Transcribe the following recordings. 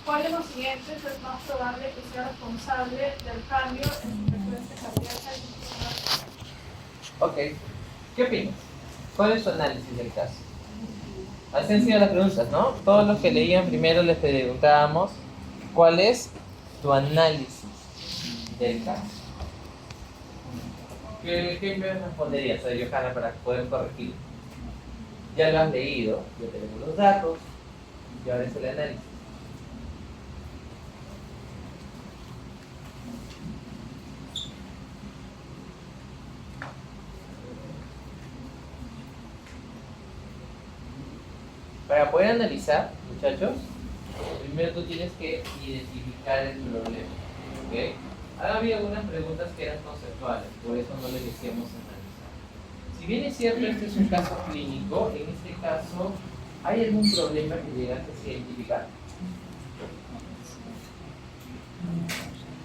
¿Cuál de los siguientes es más probable que sea responsable del cambio en su frecuencia cardíaca y su Ok. ¿Qué opinas? ¿Cuál es tu análisis del caso? Así han sido las preguntas, ¿no? Todos los que leían primero les preguntábamos ¿cuál es tu análisis del caso? ¿Qué me responderías, Johanna, para poder corregir? Ya lo has leído, ya tenemos los datos, y ahora es el análisis. Para poder analizar, muchachos, primero tú tienes que identificar el problema, ¿ok? Ahora había algunas preguntas que eran conceptuales, por eso no les decíamos analizar. Si bien es cierto, este es un caso clínico, en este caso, ¿hay algún problema que llegaste a identificar?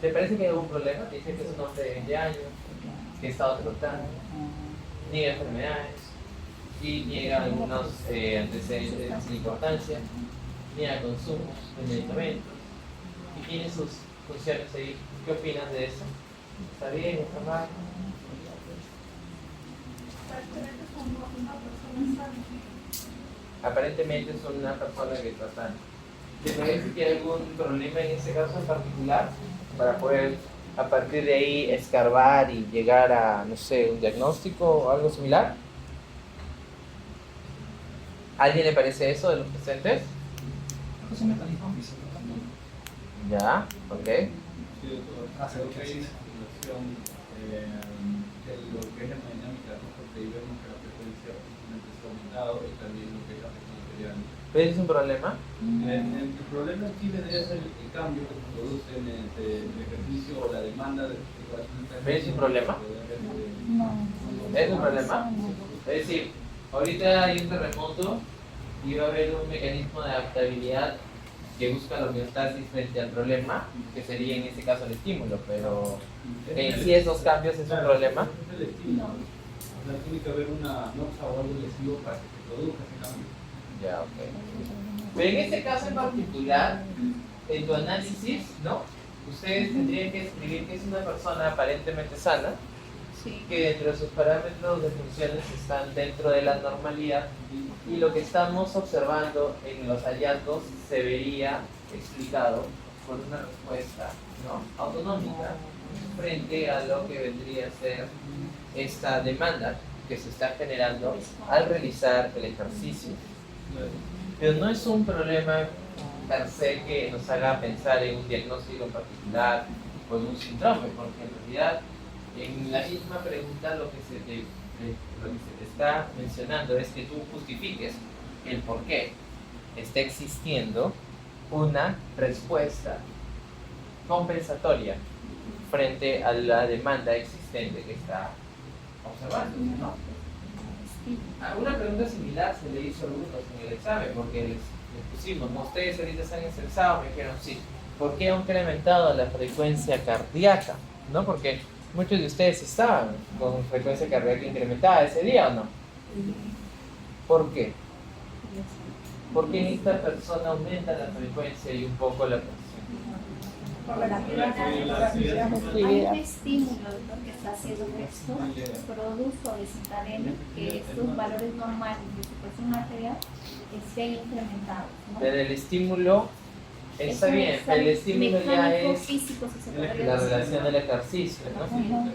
¿Te parece que hay algún problema? Te dice que es un hombre de 20 años, que ha estado tratando, niega enfermedades, y niega algunos antecedentes sin importancia, niega consumos de medicamentos, y tiene sus funciones ahí. ¿Qué opinas de eso? ¿Está bien? ¿Está mal? Aparentemente es una persona que está sana. ¿Te parece que hay algún problema en ese caso en particular? Para poder a partir de ahí escarbar y llegar a, no sé, un diagnóstico o algo similar. ¿A alguien le parece eso de los presentes? Es un mecanismo físico también. Ya, ok. Sí, doctor. Hacer Creo que hay ejercicio. una relación de lo que es la hemodinámica, ¿no? Porque ahí vemos que la frecuencia justamente está aumentado y también lo que es la presión arterial. ¿Ves es un problema? El problema aquí vendría a ser el cambio que se produce en el ejercicio o la demanda de corazón. ¿Ves un problema? ¿Es un problema? Es decir, ahorita hay un terremoto y va a haber un mecanismo de adaptabilidad que busca la homeostasis frente al problema, que sería en este caso el estímulo, pero en sí esos cambios es un problema. Es el estímulo. O sea, tiene que haber una noxa o algo lesivo para que se produzca ese cambio. Ya, ok. Pero en este caso en particular, en tu análisis, ¿no? Ustedes tendrían que escribir que es una persona aparentemente sana, que dentro de sus parámetros de funciones están dentro de la normalidad y lo que estamos observando en los hallazgos se vería explicado por una respuesta, ¿no?, autonómica frente a lo que vendría a ser esta demanda que se está generando al realizar el ejercicio. Pero no es un problema per se que nos haga pensar en un diagnóstico en particular o en un síndrome, porque en realidad en la misma pregunta lo que se te está mencionando es que tú justifiques el por qué está existiendo una respuesta compensatoria frente a la demanda existente que está observando, ¿no? Una pregunta similar se le hizo a algunos en el examen, porque les pusimos, ¿no? Ustedes ahorita están estresados, me dijeron sí. ¿Por qué ha incrementado la frecuencia cardíaca? ¿No? Porque muchos de ustedes estaban con frecuencia cardíaca incrementada ese día, ¿o no? ¿Por qué? Porque en esta persona aumenta la frecuencia y un poco la presión. Por la actividad. Hay un estímulo que está haciendo esto, produce o desencadena que estos valores normales de su presión arterial estén incrementados, ¿no? Pero el estímulo está bien, el estímulo ya es físico, si se podría la decir. relación del ejercicio, ¿no?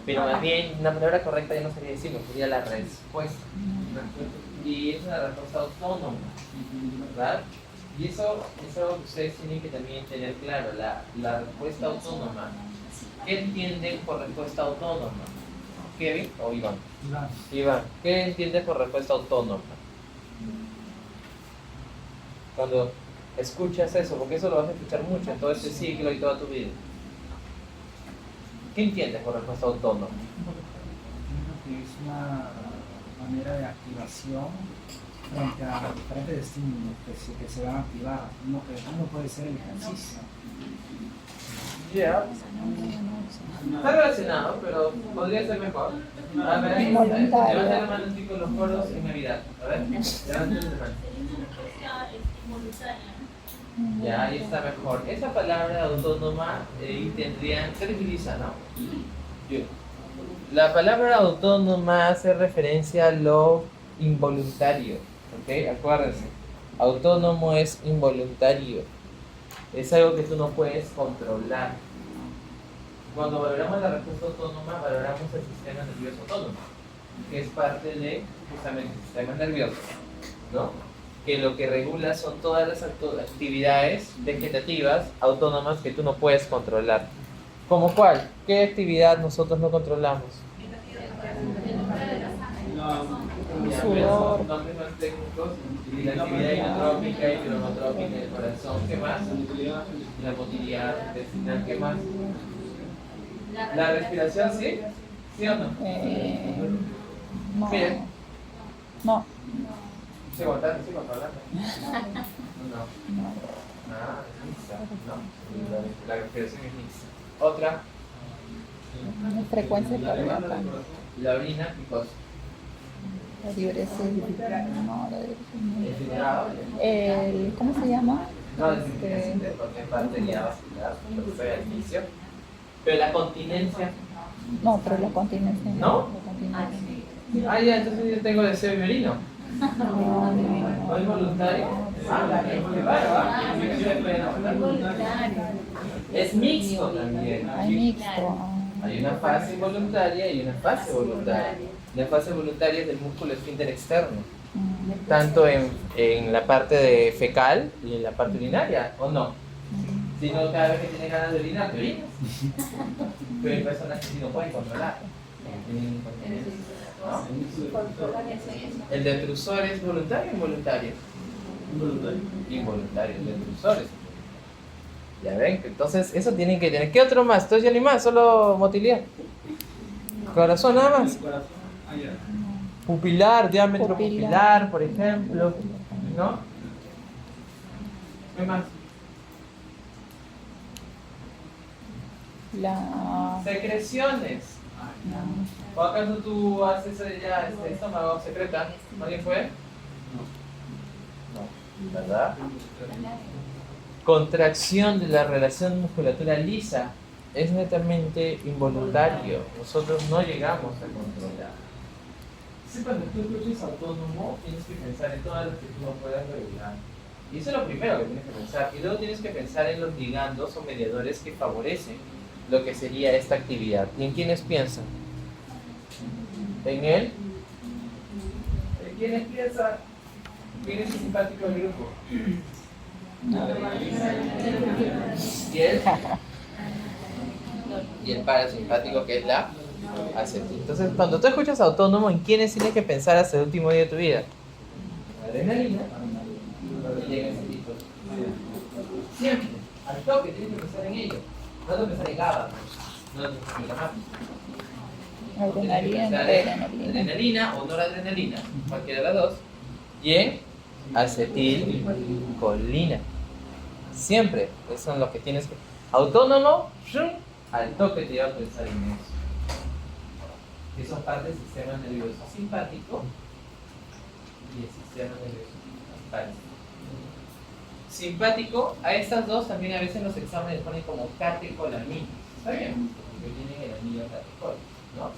Pero más bien, una palabra correcta ya no sería estímulo, sería la respuesta. Y es una respuesta autónoma, ¿verdad? Y eso es algo que ustedes tienen que también tener claro, la respuesta autónoma. ¿Qué entienden por respuesta autónoma? ¿Kevin o Iván? Iván, ¿qué entiendes por respuesta autónoma? Cuando escuchas eso, porque eso lo vas a escuchar mucho en todo este ciclo y toda tu vida. ¿Qué entiendes por respuesta autónoma? Que es una manera de activación frente a diferentes estímulos que se van a activar. Uno puede ser el ejercicio. Ya. Está relacionado, pero podría ser mejor. A ver, levanten la mano chicos los coros en Navidad. A ver, levanten la mano. Ya, ahí está mejor. Esa palabra autónoma ahí tendrían, se utiliza, ¿no? Yo. La palabra autónoma hace referencia a lo involuntario, ¿ok? Acuérdense, autónomo es involuntario, es algo que tú no puedes controlar. Cuando valoramos la respuesta autónoma, valoramos el sistema nervioso autónomo, que es parte de justamente el sistema nervioso, ¿no? Que lo que regula son todas las actividades vegetativas autónomas que tú no puedes controlar. ¿Cómo cuál? ¿Qué actividad nosotros no controlamos? Son nombres más técnicos, y la actividad inotrópica y cronotrópica del corazón. ¿Qué más? La motilidad intestinal. ¿Qué más? ¿La respiración sí? ¿Sí o no? No. Bien. No. ¿Se contaste? ¿Sí controlando? No. Ah, es mixta, ¿no? La respiración es mixta. Otra, La frecuencia cardíaca. la orina, ¿qué cosa? La diuresis. No, la diuresis no. El filtrado. ¿Cómo se llama? No, es porque es parte de la vascular, lo que fue al inicio. Pero la continencia, No, pero la continencia. ¿No? La continencia. ah, ya, entonces yo tengo deseo de orino. No, ¿No es voluntario? Ah, es mixto también. hay mixto. Hay una fase involuntaria y una fase voluntaria. La fase voluntaria es del músculo esfínter externo, tanto en la parte de fecal y en la parte urinaria, ¿o no? Si no, cada vez que tienes ganas de orinar, te orinas. Pero hay personas que sí no pueden controlar. Tienen incontinencia, ¿no? ¿El detrusor es voluntario o involuntario? Involuntario, el detrusor es. Ya ven, entonces eso tienen que tener. ¿Qué otro más? Entonces ya ni más, solo motilidad. Corazón nada más. Pupilar, diámetro pupilar, por ejemplo. ¿No? ¿Qué más? Secreciones. ¿O acaso tú haces ya estómago secreta? ¿Alguien fue? No. ¿Verdad? Contracción de la relación musculatura lisa es netamente involuntario. Nosotros no llegamos a controlar. Sí, cuando tú escuches autónomo, tienes que pensar en todas las que tú no puedas regular. Y eso es lo primero que tienes que pensar. Y luego tienes que pensar en los ligandos o mediadores que favorecen lo que sería esta actividad. ¿Y en quiénes piensan? ¿En él? ¿En quiénes piensan? ¿Quién es el simpático del grupo? ¿Y él? Y el parasimpático, que es la acetil. Entonces, cuando tú escuchas autónomo, ¿en quiénes tienes que pensar hasta el último día de tu vida? Adrenalina. Y llega ese tipo. Siempre, al toque, tienes que pensar en ello. No tienes que pensar en GABA, no tienes que pensar en adrenalina o noradrenalina, cualquiera de las dos, y en acetilcolina. Siempre, eso son los que tienes que. Autónomo, al toque te lleva a pensar en eso. Que son parte del sistema nervioso simpático y el sistema nervioso simpático. Simpático, a estas dos también a veces en los exámenes ponen como catecolaminas. ¿Está bien? Porque tienen el anillo catecol, ¿no?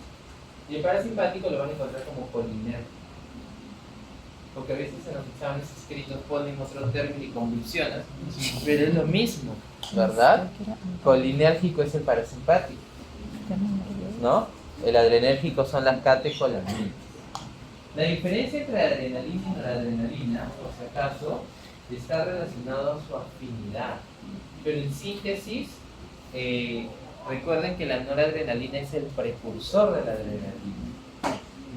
Y el parasimpático lo van a encontrar como colinérgico. Porque a veces en los exámenes escritos ponen otro término y convulsionas, pero es lo mismo, ¿verdad? Colinérgico es el parasimpático, ¿no? El adrenérgico son las catecolaminas. La diferencia entre adrenalina y noradrenalina, por si acaso, está relacionado a su afinidad. Pero en síntesis, recuerden que la noradrenalina es el precursor de la adrenalina.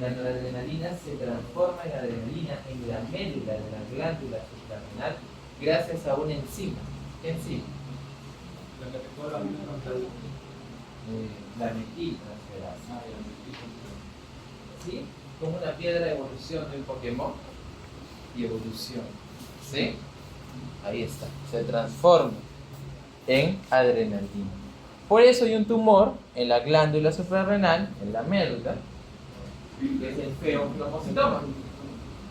La noradrenalina se transforma en adrenalina en la médula de la glándula suprarrenal gracias a una enzima. ¿Qué enzima? La metiltransferasa. ¿Sí? Como una piedra de evolución de un Pokémon. Y evolución. ¿Sí? Ahí está. Se transforma en adrenalina. Por eso hay un tumor en la glándula suprarrenal, en la médula, que es el feocromocitoma.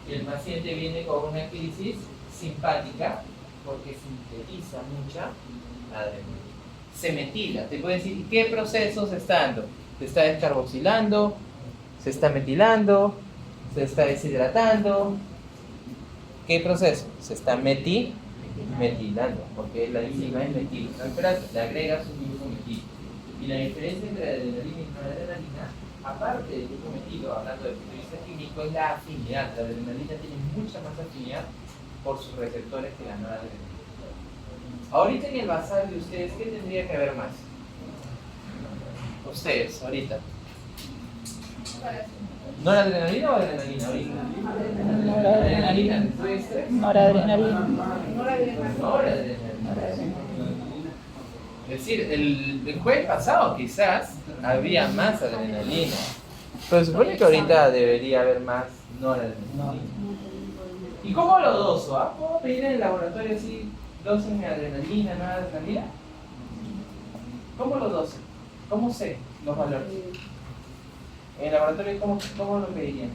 Y el paciente viene con una crisis simpática porque sintetiza mucha adrenalina. Se metila, te puede decir qué proceso se está dando. Se está descarboxilando, se está metilando, se está deshidratando. ¿Qué proceso? Se está metilando, porque la enzima es metil. Le agregas un grupo metil. Y la diferencia entre adrenalina y noradrenalina, aparte del grupo metil, hablando desde el punto de vista químico, es la afinidad. La adrenalina tiene mucha más afinidad por sus receptores que la noradrenalina. Ahorita en el basal de ustedes, ¿qué tendría que haber más? Ustedes, ahorita. ¿Noradrenalina o adrenalina ahorita? Adrenalina. ¿Después tres? Noradrenalina. Noradrenalina. Es decir, el jueves pasado quizás había más adrenalina. Pero se supone que ahorita debería haber más noradrenalina. ¿Y cómo lo doso? ¿Puedo pedir en el laboratorio así, dosenme adrenalina, noradrenalina? ¿Cómo lo doso? ¿Cómo sé los valores? En el laboratorio, ¿cómo lo pedirían?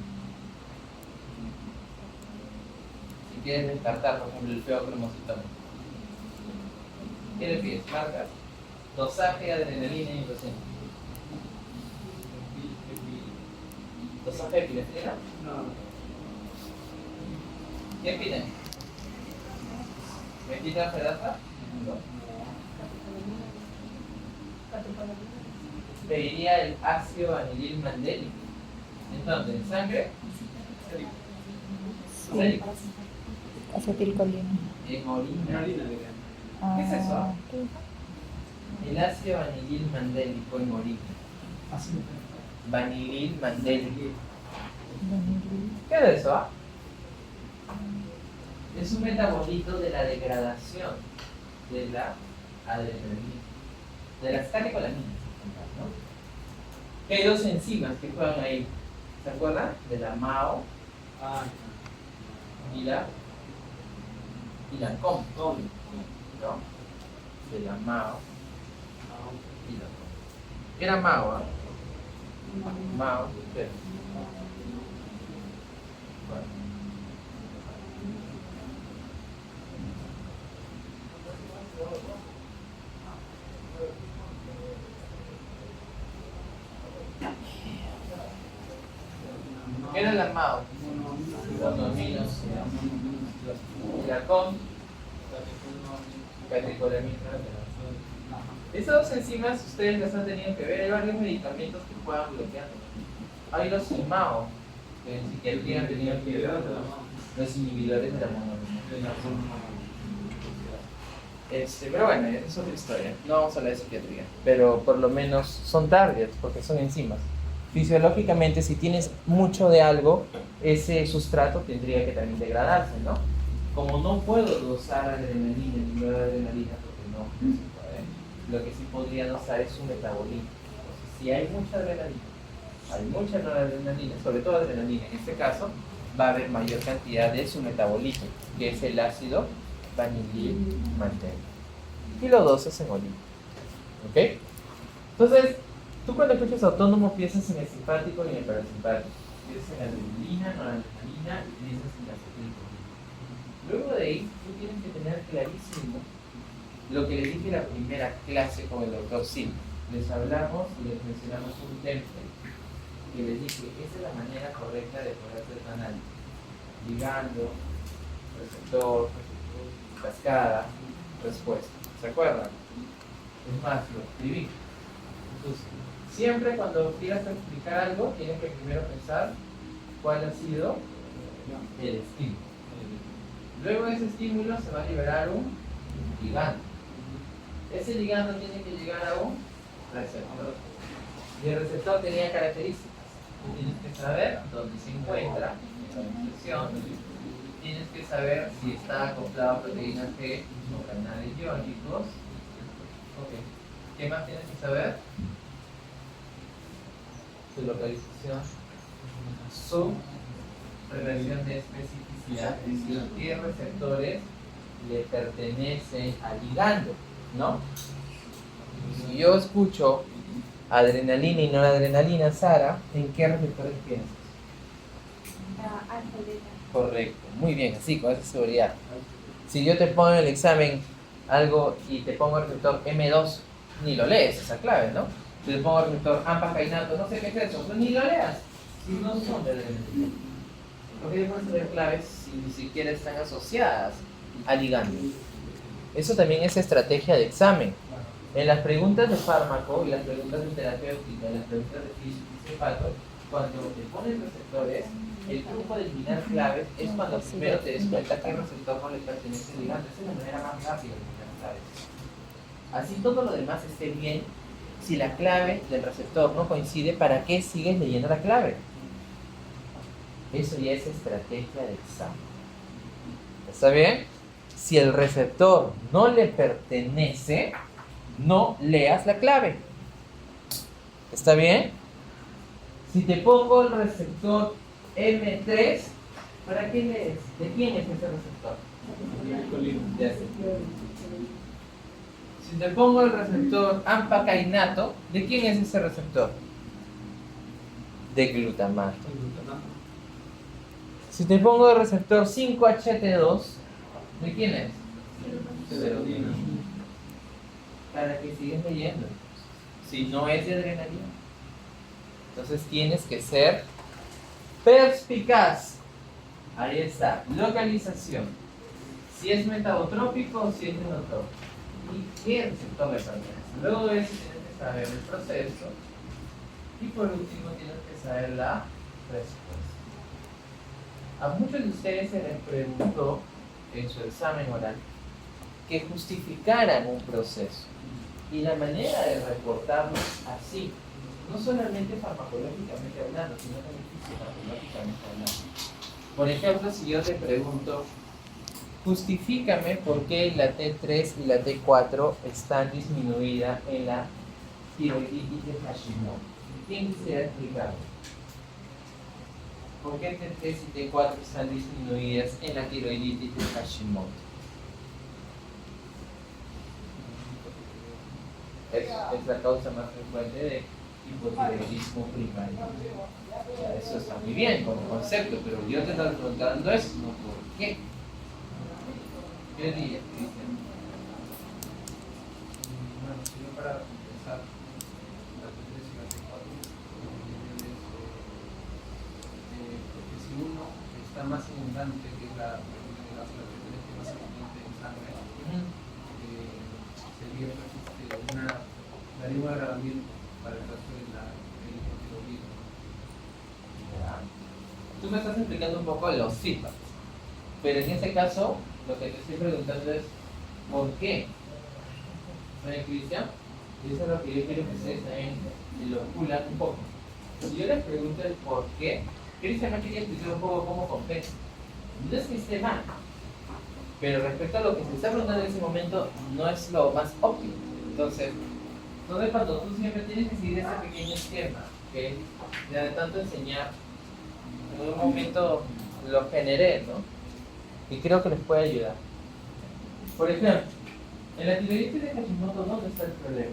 Si quieres descartar, por ejemplo, el feocromocitoma. ¿Qué le pides? Marcas. Dosaje de adrenalina y epilepsia. ¿Dosaje de epinefrina? No. ¿Qué piden? ¿Metilfenidata? No. Pediría el ácido vanilil mandélico. Entonces, ¿en sangre? Sí. Acetilcolina. En orina. ¿Qué es eso? El ácido vanilil mandélico en orina. Vanilil mandélico. ¿Qué es eso? Es un metabolito de la degradación de la adrenalina, de las catecolaminas, ¿no? Que hay dos enzimas que juegan ahí. ¿Se acuerdan? De la MAO y la COM, ¿no? De la MAO y la COM. ¿Qué era MAO? MAO, ¿qué? Bueno. ¿Qué era la MAO? Monoamino. Y la COM, catecolamina. Esas dos enzimas ustedes las han tenido que ver. Hay varios medicamentos que puedan bloquear. Hay los IMAO, que en psiquiatría han tenido que ver, los inhibidores de la monoamina. Pero bueno, es otra historia. No vamos a hablar de psiquiatría. Pero por lo menos son targets, porque son enzimas. Fisiológicamente, si tienes mucho de algo, ese sustrato tendría que también degradarse, ¿no? Como no puedo dosar adrenalina ni noradrenalina, porque no se puede, lo que sí podría dosar es su metabolismo. Entonces, si hay mucha adrenalina, hay mucha noradrenalina, sobre todo adrenalina, en este caso, va a haber mayor cantidad de su metabolito, que es el ácido vanilil mandélico. Y lo dosas en orina. ¿Ok? Entonces, tú cuando escuchas autónomo piensas en el simpático y en el parasimpático. Piensas en la adrenalina, noradrenalina y piensas en la acetilcolina. Luego de ahí, tú tienes que tener clarísimo lo que les dije en la primera clase con el doctor Sim. Les hablamos y les mencionamos un template que les dije, esa es la manera correcta de poder hacer tu análisis. Ligando, receptor, cascada, respuesta. ¿Se acuerdan? Es más, lo escribí. Entonces, siempre cuando quieras explicar algo, tienes que primero pensar cuál ha sido el estímulo. Luego de ese estímulo se va a liberar un ligando. Ese ligando tiene que llegar a un receptor. Y el receptor tenía características. Tú tienes que saber dónde se encuentra la expresión. Tienes que saber si está acoplado a proteínas G o canales iónicos. Okay. ¿Qué más tienes que saber? Su localización, su relación de especificidad, es decir, qué receptores le pertenecen al ligando, ¿no? Si yo escucho adrenalina y noradrenalina, Sara, ¿en qué receptores piensas? Correcto, muy bien, así, con esa seguridad. Si yo te pongo en el examen algo y te pongo el receptor M2, ni lo lees esa clave, ¿no? Si te pongo el receptor AMPA-kainato, no sé qué es eso, pues ni lo leas. Si no son de DNAG. ¿Por qué debemos tener claves si ni siquiera están asociadas a ligando? Eso también es estrategia de examen. En las preguntas de fármaco y las preguntas de terapéutica, las preguntas de físico, cuando te ponen receptores, el truco de eliminar claves es cuando primero te des cuenta que el receptor no le pertenece al ligando. Esa es la manera más rápida de eliminar claves. Así todo lo demás esté bien, si la clave del receptor no coincide, ¿para qué sigues leyendo la clave? Eso ya es estrategia de examen. ¿Está bien? Si el receptor no le pertenece, no leas la clave. ¿Está bien? Si te pongo el receptor M3, ¿para qué lees? ¿De quién es ese receptor? De acetilcolina. Si te pongo el receptor AMPA-kainato, ¿de quién es ese receptor? De glutamato. Si te pongo el receptor 5-HT2, ¿de quién es? De serotonina. ¿Para qué sigues leyendo? Si no es de adrenalina. Entonces tienes que ser perspicaz. Ahí está, localización. Si es metabotrópico o si es enotrópico. ¿Y qué receptor le pertenece? Luego de eso tienes que saber el proceso. Y por último tienes que saber la respuesta. A muchos de ustedes se les preguntó en su examen oral que justificaran un proceso. Y la manera de reportarlo es así. No solamente farmacológicamente hablando, sino también fisiopatológicamente hablando. Por ejemplo, si yo te pregunto, justifícame por qué la T3 y la T4 están disminuidas en la tiroiditis de Hashimoto. ¿Quién quisiera explicarlo? ¿Por qué T3 y T4 están disminuidas en la tiroiditis de Hashimoto? Es la causa más frecuente de hipotiroidismo primario. Eso está muy bien como concepto, pero yo te estoy preguntando eso, no por qué. ¿Qué dirías, Cristian? Bueno, si yo para empezar, la T3 y la T4, porque si uno está más abundante que la T3 que más abundante en sangre, sería daría un agravamiento para el caso de del hipotiroidismo. Tú me estás explicando un poco los síntomas, pero en este caso lo que te estoy preguntando es ¿por qué? ¿Saben, Cristian? Y eso es lo que yo quiero que ustedes también lo oculan un poco. Si yo les pregunto el por qué, Cristian me quería explicar un poco cómo compensa. No es que esté mal, pero respecto a lo que se está preguntando en ese momento, no es lo más óptimo. Entonces cuando tú siempre tienes que seguir ese pequeño esquema, que ya de tanto enseñar, en un momento lo generé, ¿no? Y creo que les puede ayudar. Por ejemplo, en la tiroiditis de Hashimoto, ¿dónde está el problema?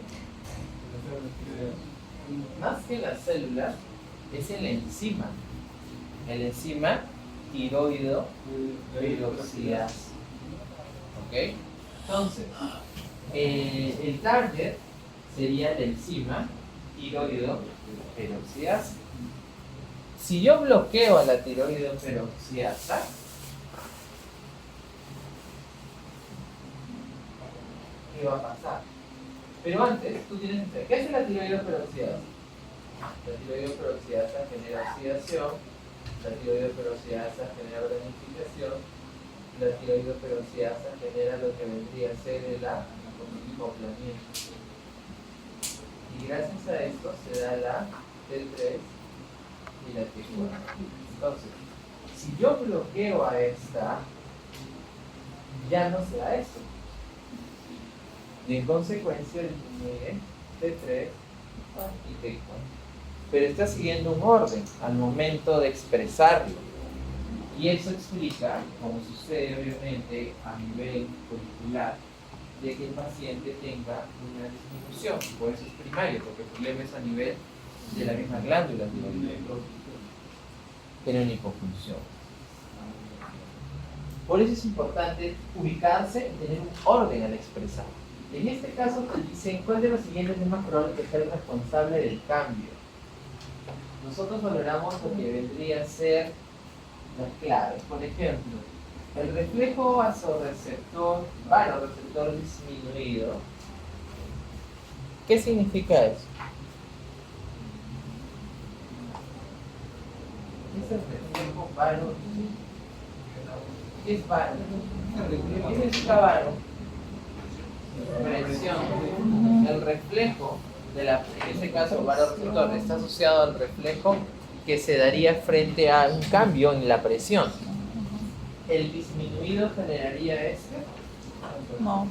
Más que las células, es el enzima. El enzima tiroido peroxidasa. ¿Ok? Entonces, el target sería la enzima tiroido peroxidasa. Si yo bloqueo a la tiroido peroxidasa, ¿qué va a pasar? Pero antes, tú tienes que saber, ¿qué hace la tiroido peroxidasa? La tiroido peroxidasa genera oxidación, la tiroido peroxidasa genera granificación, la tiroido peroxidasa genera lo que vendría a ser el acoplamiento. Y gracias a esto se da la T3 y la T4. Entonces, si yo bloqueo a esta, ya no se da esto. Y en consecuencia disminuye T3 y T4. Pero está siguiendo un orden al momento de expresarlo. Y eso explica, como sucede obviamente a nivel curricular, de que el paciente tenga una disminución. Por eso es primario, porque el problema es a nivel de la misma glándula tiroidea. Tiene una hipofunción. Por eso es importante ubicarse y tener un orden al expresar. En este caso te dicen, ¿cuál de los siguientes es más probable que sea el responsable del cambio? Nosotros valoramos lo que vendría a ser las claves. Por ejemplo, el reflejo vasoreceptor, varoreceptor disminuido. ¿Qué significa eso? ¿Qué es el reflejo varo? ¿Qué es varo? ¿Qué significa varo? Presión. El reflejo, en este caso varoreceptor, está asociado al reflejo que se daría frente a un cambio en la presión. ¿El disminuido generaría este? No.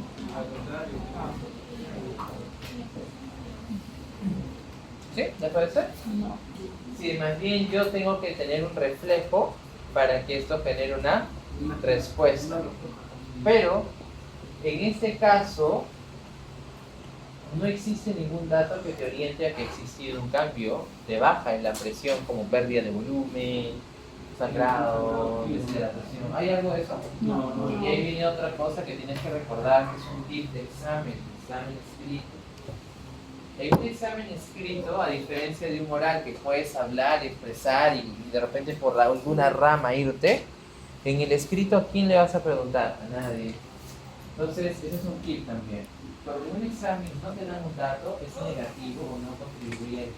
¿Sí? ¿Le parece? No. Sí, más bien yo tengo que tener un reflejo para que esto genere una respuesta. Pero, en este caso, no existe ningún dato que te oriente a que ha existido un cambio de baja en la presión, como pérdida de volumen, sangrado, deshidratación. ¿Hay algo de eso? No. Y ahí viene otra cosa que tienes que recordar, que es un tip de examen escrito. En un examen escrito, a diferencia de un oral que puedes hablar, expresar y de repente por alguna rama irte, en el escrito, ¿a quién le vas a preguntar? A nadie. Entonces, ese es un tip también. Cuando en un examen no te dan un dato, es negativo o no contribuye a eso.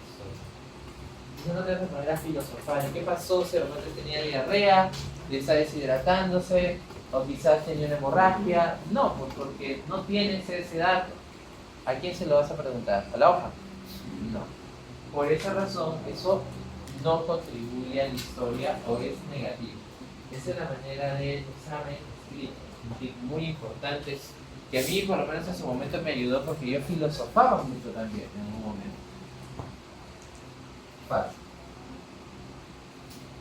Entonces no te vas a poner a filosofar. ¿Qué pasó si de repente tenía diarrea, le está deshidratándose, o quizás tenía una hemorragia? No, pues porque no tienes ese dato. ¿A quién se lo vas a preguntar? ¿A la hoja? No. Por esa razón, eso no contribuye a la historia o es negativo. Esa es la manera del examen escrito. Un tip muy importante que a mí, por lo menos en su momento, me ayudó porque yo filosofaba mucho también en un momento. Fácil.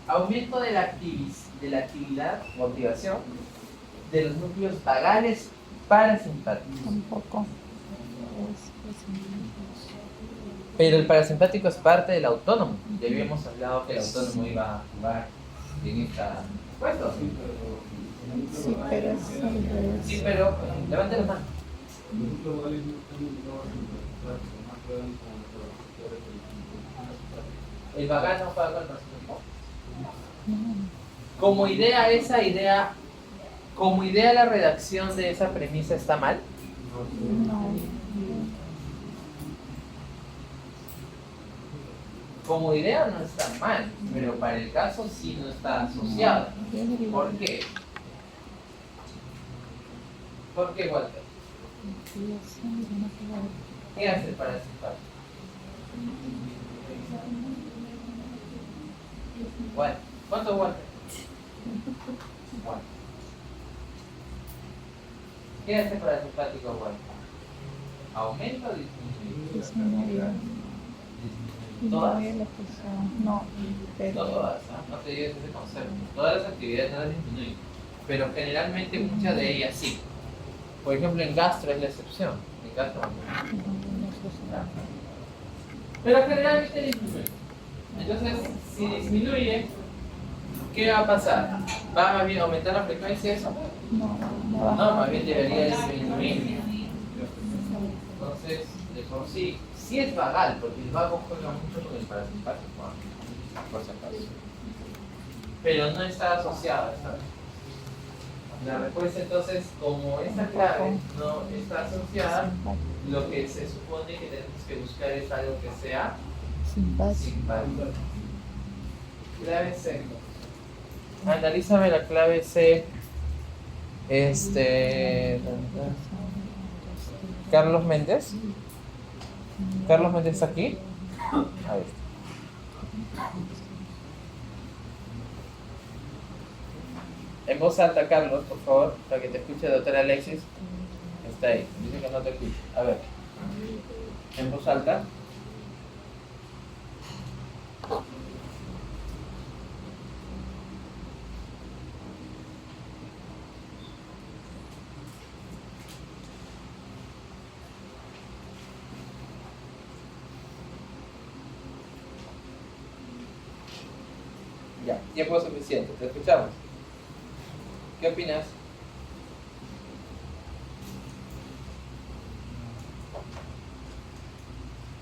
Aumento de la actividad o activación de los núcleos vagales parasimpáticos. Tampoco. Pero el parasimpático es parte del autónomo. Ya habíamos hablado que el autónomo iba a jugar en esta puesto. Sí, pero es al revés. Sí, pero levante la mano. El vagal no juega con el parasimpático. Como idea la redacción de esa premisa está mal. No. Como idea no está mal, pero para el caso sí no está asociado. ¿Por qué? ¿Por qué, Walter? ¿Qué hace el parasimpático? Walter. ¿Cuánto Walter? Walter. ¿Qué hace el parasimpático, Walter? ¿Aumenta o disminuye? Disminuye. ¿Todas? No, pero Todas, ¿no? No te digas ese concepto. Todas las actividades no las disminuyen, pero generalmente muchas de ellas sí. Por ejemplo, en gastro es la excepción. En gastro no. Pero generalmente disminuye. Entonces, si disminuye, ¿qué va a pasar? ¿Va más bien a aumentar la frecuencia eso? no, No, más bien debería disminuir. Entonces, de por sí es vagal, porque el vago juega mucho con el parasimpático, ¿no? Por si acaso. Pero no está asociado esta vez. La respuesta entonces, como esta clave no está asociada, lo que se supone que tenemos que buscar es algo que sea simpático. Clave C. Analízame la clave C. Carlos Méndez. Carlos Méndez está aquí. Ahí está. En voz alta, Carlos, por favor, para que te escuche doctora Alexis. Está ahí. Dice que no te escucha. A ver. En voz alta. Ya, tiempo suficiente. ¿Te escuchamos? ¿Qué opinas?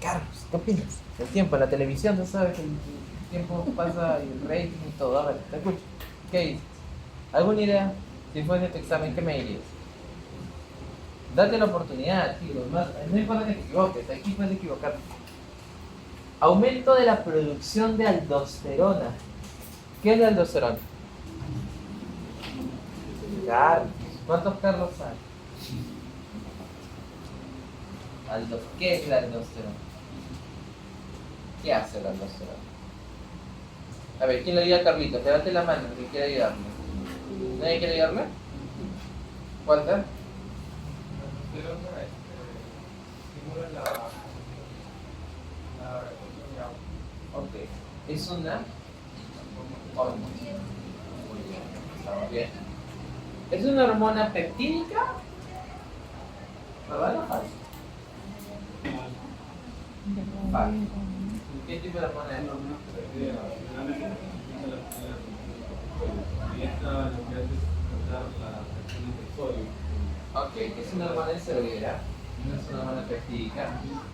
Carlos, ¿qué opinas? El tiempo, en la televisión, tú sabes que el tiempo pasa y el rating y todo. A ver, te escucho. ¿Qué dices? ¿Alguna idea? Si fuese tu examen, ¿qué me dirías? Date la oportunidad, tío. No importa que te equivoques, aquí puedes equivocarte. Aumento de la producción de aldosterona. ¿Qué es la aldosterona? Carlos. ¿Cuántos Carlos hay? ¿Qué es la aldosterona? ¿Qué hace la aldosterona? A ver, ¿quién le ayuda a Carlitos? Levante la mano, que quiere ayudarme. ¿Nadie quiere ayudarme? ¿Walter? Estimula la Ok. Es una hormona. Muy bien, estamos bien. ¿Es una hormona peptídica? ¿Verdad o falso? Falso. ¿Qué tipo de hormona es? Ok, es una hormona esteroidea, no es una hormona peptídica.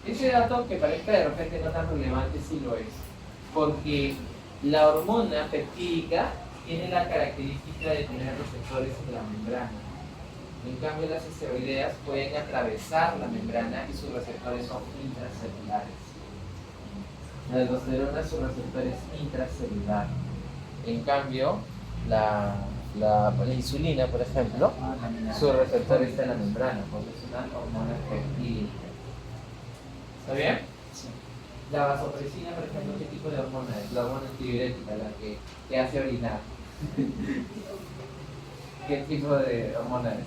Ese dato que parezca de repente no tan relevante sí lo es, porque la hormona peptídica tiene la característica de tener receptores en la membrana. En cambio, las esteroideas pueden atravesar la membrana y sus receptores son intracelulares. La aldosterona, sus receptores intracelulares. En cambio, la insulina, por ejemplo, su receptor está en la membrana, porque es una hormona peptídica. ¿Está bien? Sí. La vasopresina, por ejemplo, ¿qué tipo de hormona es? La hormona antidiurética, la que te hace orinar. ¿Qué tipo de hormona es?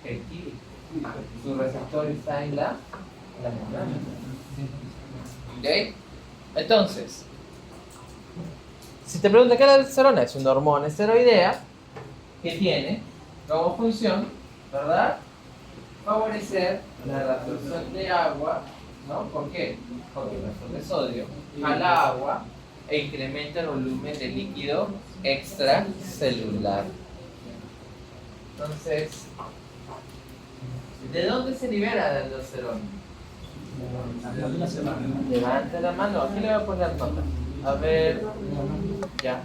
Peptídica. Su receptor está en la membrana. ¿Ok? Entonces, si te preguntan qué es la aldosterona, es una hormona esteroidea que tiene como función, ¿verdad?, favorecer la reabsorción de agua, ¿no? ¿Por qué? Porque el reabsorción de sodio jala agua e incrementa el volumen de líquido extracelular. Entonces, ¿de dónde se libera la aldosterona? Levante la mano, aquí le voy a poner nota. A ver, ya,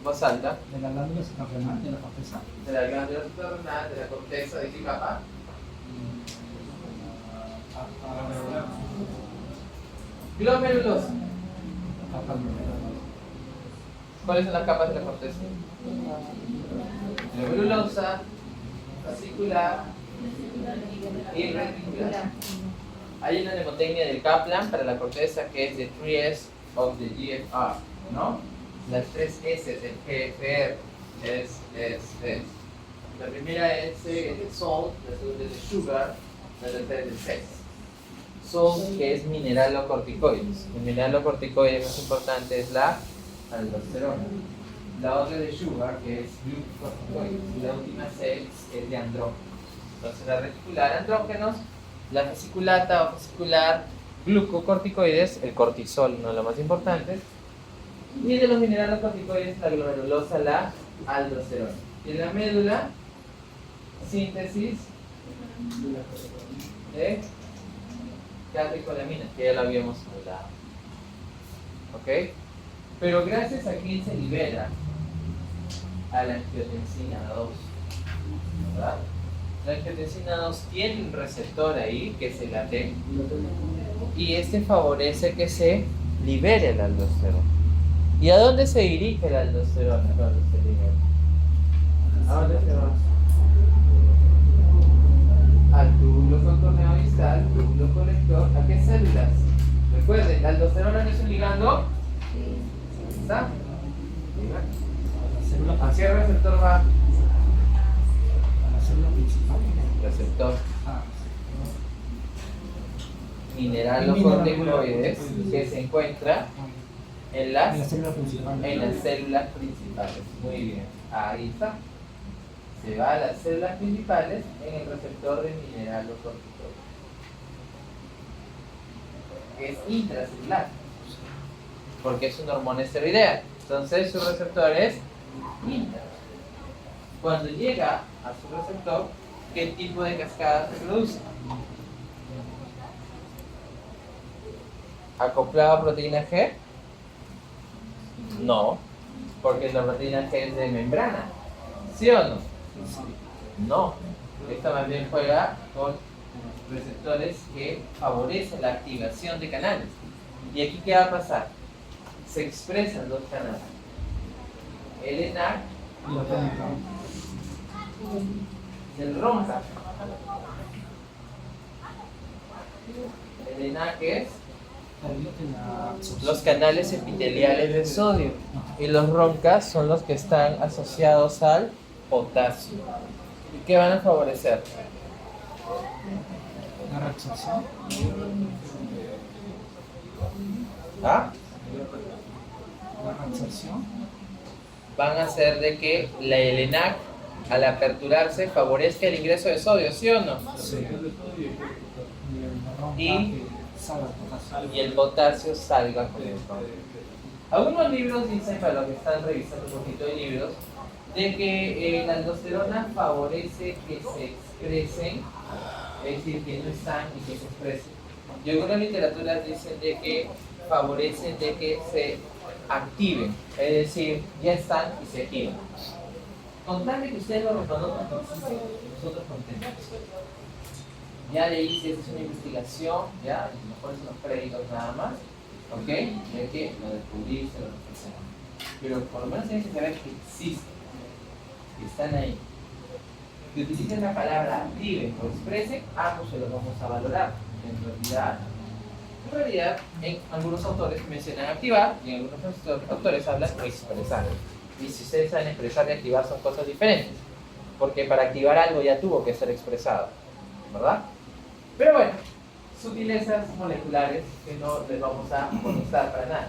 voz alta. De la glándula suprarrenal, de la corteza. De la glándula suprarrenal, de la corteza, ¿de qué capa? Glomerulosa. ¿Cuáles son las capas de la corteza? Glomerulosa, fascicular y reticular. Hay una mnemotecnia del Kaplan para la corteza que es the 3S of the GFR, ¿no? Las 3 S del GFR es. La primera S es de salt, la segunda es de sugar, la tercera es de sex. Salt, que es mineralocorticoides. El mineralocorticoide más importante es la aldosterona. La otra es de sugar, que es glucocorticoides. Y la última sex es de andrógenos. Entonces la reticular, andrógenos. La fasciculata o fascicular, glucocorticoides, el cortisol, no lo más importante. Y de los mineralocorticoides, la glomerulosa, la aldosterona. Y en la médula, síntesis de catecolamina, que ya lo habíamos hablado. ¿Ok? Pero gracias a quién se libera a la angiotensina 2, ¿verdad? La angiotensina 2 tiene un receptor ahí, que es el AT, y este favorece que se libere la aldosterona. ¿Y a dónde se dirige la aldosterona cuando se libera? ¿A dónde se va? Al túbulo contorneo distal, túbulo conector. ¿A qué células? Recuerden, la aldosterona no es un ligando. ¿Está? ¿A qué receptor va? A la célula principal. Receptor Ah, mineralocorticoides que se encuentra en en la las célula principal. células principales. Muy bien, ahí está. Se va a las células principales en el receptor de mineralocorticoides. Es intracelular, porque es una hormona esteroidea. Entonces su receptor es inter. Cuando llega a su receptor, ¿qué tipo de cascada se produce? ¿Acoplado a proteína G? No, porque la proteína G es de membrana. ¿Sí o no? No. Esta más bien juega con receptores que favorecen la activación de canales. ¿Y aquí qué va a pasar? Se expresan dos canales. El ENAC Y lo tónica. y el RONCA. El ENAC es Permite la absorción. los canales epiteliales de sodio y los RONCAS son los que están asociados al potasio. ¿Y qué van a favorecer? La reabsorción. ¿Ah? La reabsorción. Van a hacer de que el ENAC al aperturarse favorezca el ingreso de sodio, ¿sí o no? Sí. Y- Salga el potasio. Y el potasio salga con el ronca. Algunos libros dicen, para los que están revisando un poquito de libros, de que la aldosterona favorece que se expresen, es decir, que no están y que se expresen. Y algunas literaturas dicen de que favorecen de que se activen, es decir, ya están y se activan. Con tal de que ustedes lo reconozcan, nosotros contentos. Ya de ahí, si es una investigación, ya, a lo mejor son los créditos nada más, ¿ok? De que lo descubriste, lo representaste. Pero por lo menos tienes que saber que existen, que están ahí. Que utilicen la palabra activen o expresen, ambos se los vamos a valorar. En realidad, en algunos autores mencionan activar y en algunos autores hablan de expresar. Y si ustedes saben expresar y activar son cosas diferentes, porque para activar algo ya tuvo que ser expresado, ¿verdad? Pero bueno, sutilezas moleculares que no les vamos a molestar para nada.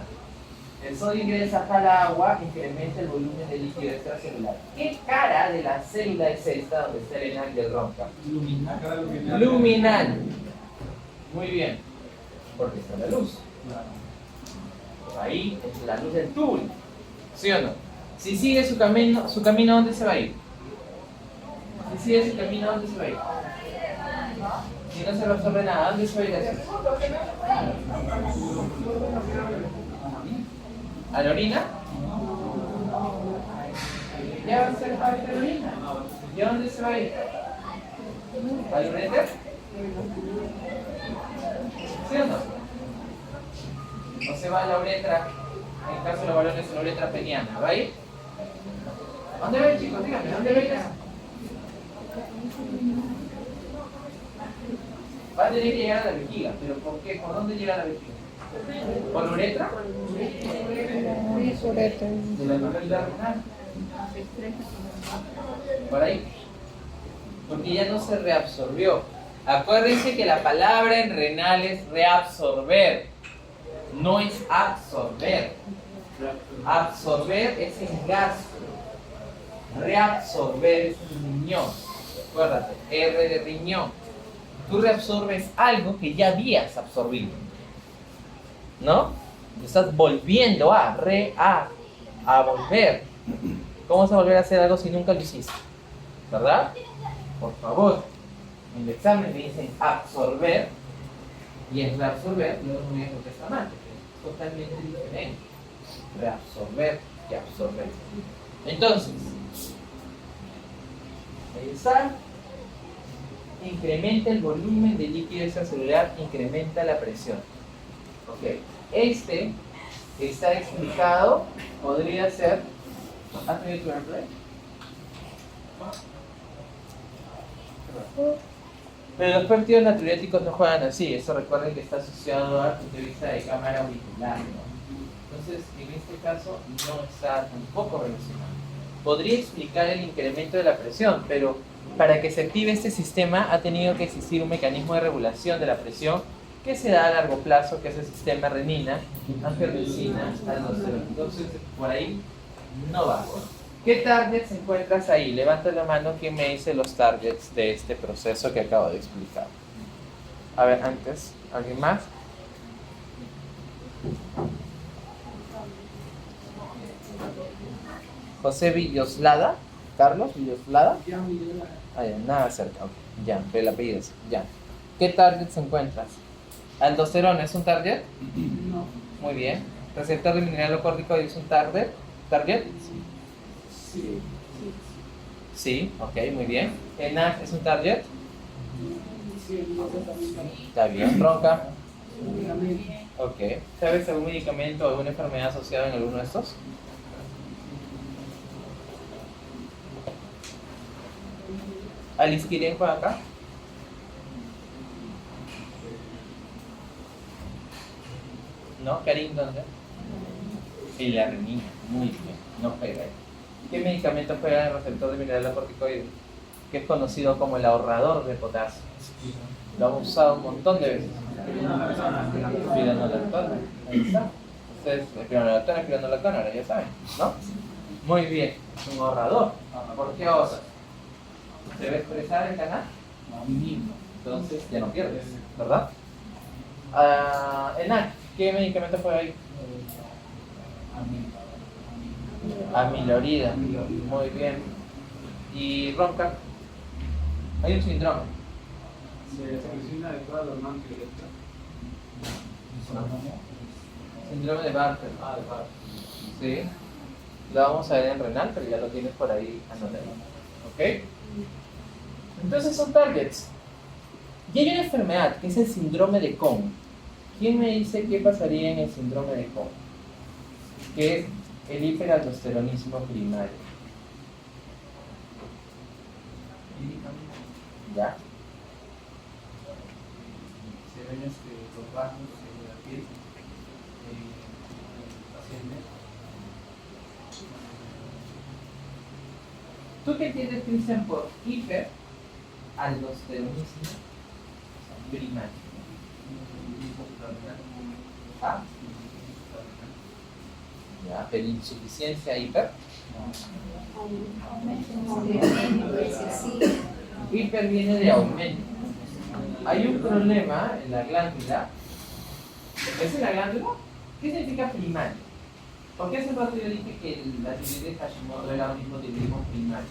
El sodio ingresa al agua, incrementa el volumen de líquido extracelular. ¿Qué cara de la célula es esta donde está el ENAC del RONCA? Luminal. Luminal. Muy bien, porque está la luz. Ahí es la luz del túbulo, ¿sí o no? Si sigue su camino, ¿a dónde se va a ir? Si sigue su camino, ¿a dónde se va a ir? Si no se reabsorbe nada, ¿a dónde se va a ir eso? ¿A la orina? Ya va a ser parte de la orina. ¿Y a dónde se va a ir? ¿Al uréter? ¿Sí o no? O se va a la uretra, en el caso de los varones, la uretra peniana. ¿Va a ir? ¿A dónde va a ir, chicos? Díganme, ¿a dónde va a ir eso? Va a tener que llegar a la vejiga, pero ¿por qué? ¿Por dónde llega a la vejiga? ¿Por la uretra? De la vejiga renal. Por ahí. Porque ya no se reabsorbió. Acuérdense que la palabra en renal es reabsorber, no es absorber. Absorber es en gasto. Reabsorber es en riñón. Acuérdate, R de riñón. Tú reabsorbes algo que ya habías absorbido, ¿no? Estás volviendo a volver. ¿Cómo vas a volver a hacer algo si nunca lo hiciste? ¿Verdad? Por favor, en el examen me dicen absorber y es reabsorber, luego no me digan que está mal, es totalmente diferente. Reabsorber y absorber. Entonces, ahí está. Incrementa el volumen de líquido extracelular, incrementa la presión. Ok, este está explicado, podría ser. Hazme tu airplay. Pero los péptidos natriuréticos no juegan así, eso recuerden que está asociado al punto de vista de cámara auricular, ¿no? Entonces, en este caso no está tampoco relacionado. Podría explicar el incremento de la presión, pero para que se active este sistema ha tenido que existir un mecanismo de regulación de la presión que se da a largo plazo, que es el sistema renina, angiotensina, aldosterona. Entonces, por ahí no va. ¿Qué targets encuentras ahí? Levanta la mano quien me dice los targets de este proceso que acabo de explicar. A ver, antes, ¿alguien más? José Villoslada. Carlos Villoslada. Ah, ya, nada cerca. Ok. Ya, pero el apellido es. Ya. ¿Qué target se encuentras? ¿Aldosterona es un target? No. Muy bien. ¿Receptor de mineralocorticoide es un target? ¿Target? Sí. Sí, ok, muy bien. ¿ENaC es un target? Sí, Está bien. ¿Bronca? Ok. ¿Sabes algún medicamento o alguna enfermedad asociada en alguno de estos? ¿Aliskiren por acá? ¿No? ¿Karim dónde? Y la renina. Muy bien. No pega ahí. ¿Qué medicamento juega en el receptor de mineralocorticoide? Que es conocido como el ahorrador de potasio. Lo hemos usado un montón de veces. Spironolactona. Ahí está. Ustedes, spironolactona, ahora ya saben, ¿no? Muy bien. Es un ahorrador. ¿Por qué ahorra? ¿Se debe expresar el canal? Entonces ya no pierdes, ¿verdad? ENaC, ¿qué medicamento fue ahí? Amilorida. Muy bien. ¿Y Ronca? Hay un síndrome. Síndrome de Barker. Sí. Lo vamos a ver en renal, pero ya lo tienes por ahí anotado. ¿Ok? Entonces son targets. Y hay una enfermedad que es el síndrome de Cohn. ¿Quién me dice qué pasaría en el síndrome de Cohn? Que es el hiperaldosteronismo primario. ¿Ya? Se ven los vasos en la piel del paciente. ¿Tú qué entiendes, Cristian, por hiperaldosteronismo primario? ¿Ah? Ya, pero insuficiencia hiper. Hiper viene de aumento. Hay un problema en la glándula. ¿Es en la glándula? ¿Qué significa primario? ¿Por qué hace rato yo dije que la tiroides de Hashimoto era un hipotiroidismo primario?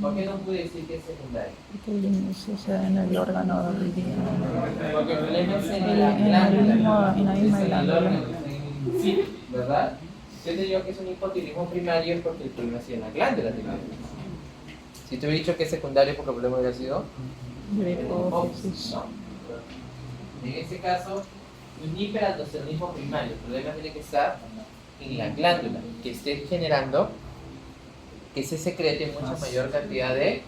¿Por qué no pude decir que es secundario? Porque el inicio se da en el órgano del día. Porque el problema es en la glándula. En la misma Es en el glándula. órgano, en sí, ¿verdad? Si yo te digo que es un hipotiroidismo primario es porque el problema es en la glándula tiroides. Si te hubiera dicho que es secundario, porque el problema hubiera sido De en el hipófisis, hipófisis. ¿no? En este caso, un hiperaldosteronismo primario. El problema tiene que estar en la glándula, que esté generando que se secrete mucha mayor cantidad de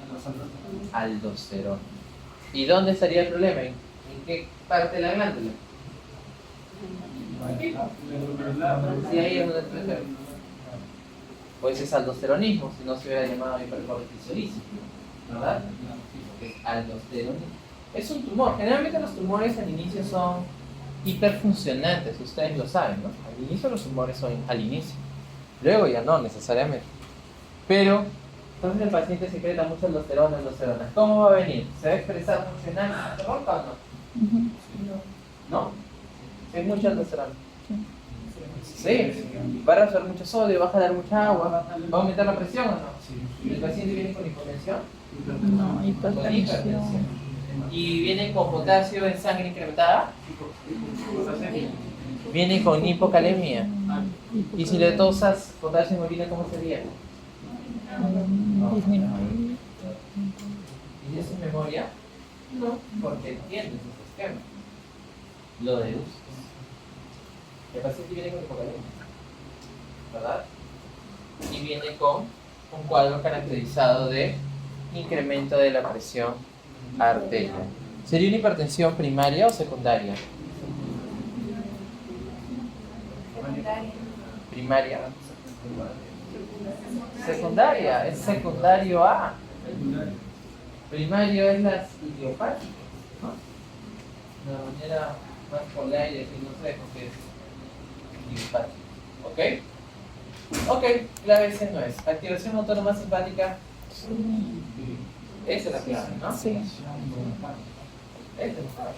aldosterona. ¿Y dónde estaría el problema? ¿En qué parte de la glándula? Sí, ahí es donde está el problema. Pues es aldosteronismo, si no se hubiera llamado hipercortisolismo, ¿verdad? Es aldosteronismo. Es un tumor. Generalmente los tumores al inicio son hiperfuncionantes, ustedes lo saben, ¿no? Al inicio los tumores son al inicio. Luego ya no necesariamente. Pero, entonces el paciente secreta mucha aldosterona. ¿Cómo va a venir? ¿Se va a expresar funcional? ¿Se ronca o no? ¿No? ¿Es mucha aldosterona? Sí. ¿Va a resolver mucho sodio? ¿Va a jalar mucha agua? ¿Va a aumentar la presión o no? ¿El paciente viene con hipotensión? No, Con hipertensión. hipertensión. ¿Y viene con potasio en sangre incrementada? Viene con hipocalemia. ¿Y si le tosas potasio en orina, cómo sería? Disminuir. ¿Y eso es memoria? No, porque entiendes el sistema. Lo deduces. El paciente viene con hipocalemia, ¿verdad? Y viene con un cuadro caracterizado de incremento de la presión arterial. ¿Sería una hipertensión primaria o secundaria? Primaria. Secundaria, es secundario A. Primario es las idiopáticas, ¿no? De manera más polar y decir, no sé, porque es idiopático. ¿Ok? Ok, clave C no es. Activación autónoma simpática. Esa es la clave, ¿no? Sí. Esta es la clave.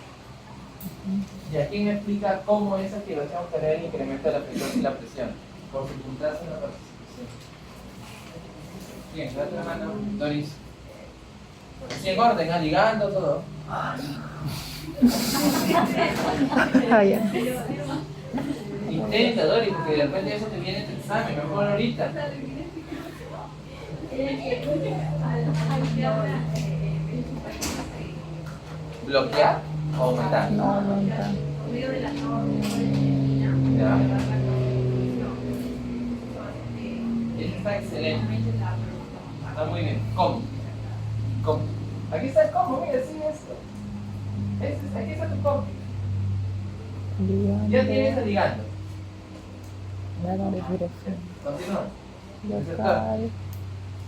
¿Y aquí me explica cómo esa activación genera el incremento de la frecuencia y la presión? Por circunstancias de la participación. Bien, la otra mano, Doris. Así en orden, ligando todo. Ah, ya. Intenta, Doris, porque de repente eso te viene tu examen, mejor ahorita. ¿Bloquear o aumentar? No, aumenta. Ya. Eso está excelente. Está muy bien. ¿Cómo? ¿Cómo? Aquí está el cómo, mira, sigue esto. Aquí está tu cómo. Ya tienes el ligando. Ya no le dirección. Continúa. Local.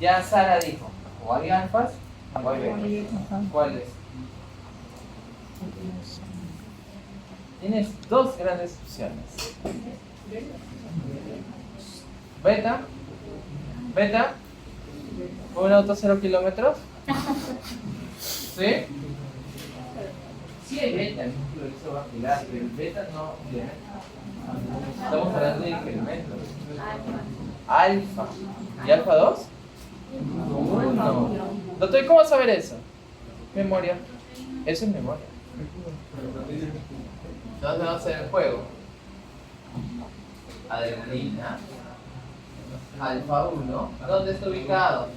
Ya Sara dijo, o hay alfas o hay betas. Ajá. ¿Cuál es? Tienes dos grandes opciones. Beta, un auto 0 kilómetros. ¿Sí? Sí hay beta, el músculo eso va a girar, pero el beta no. Estamos hablando de incrementos. Alfa. ¿Y alfa 2? No. Doctor, ¿cómo saber eso? Memoria. Eso es memoria. ¿Dónde va a ser el juego? Adrenalina. Alfa 1. ¿Dónde está ubicado?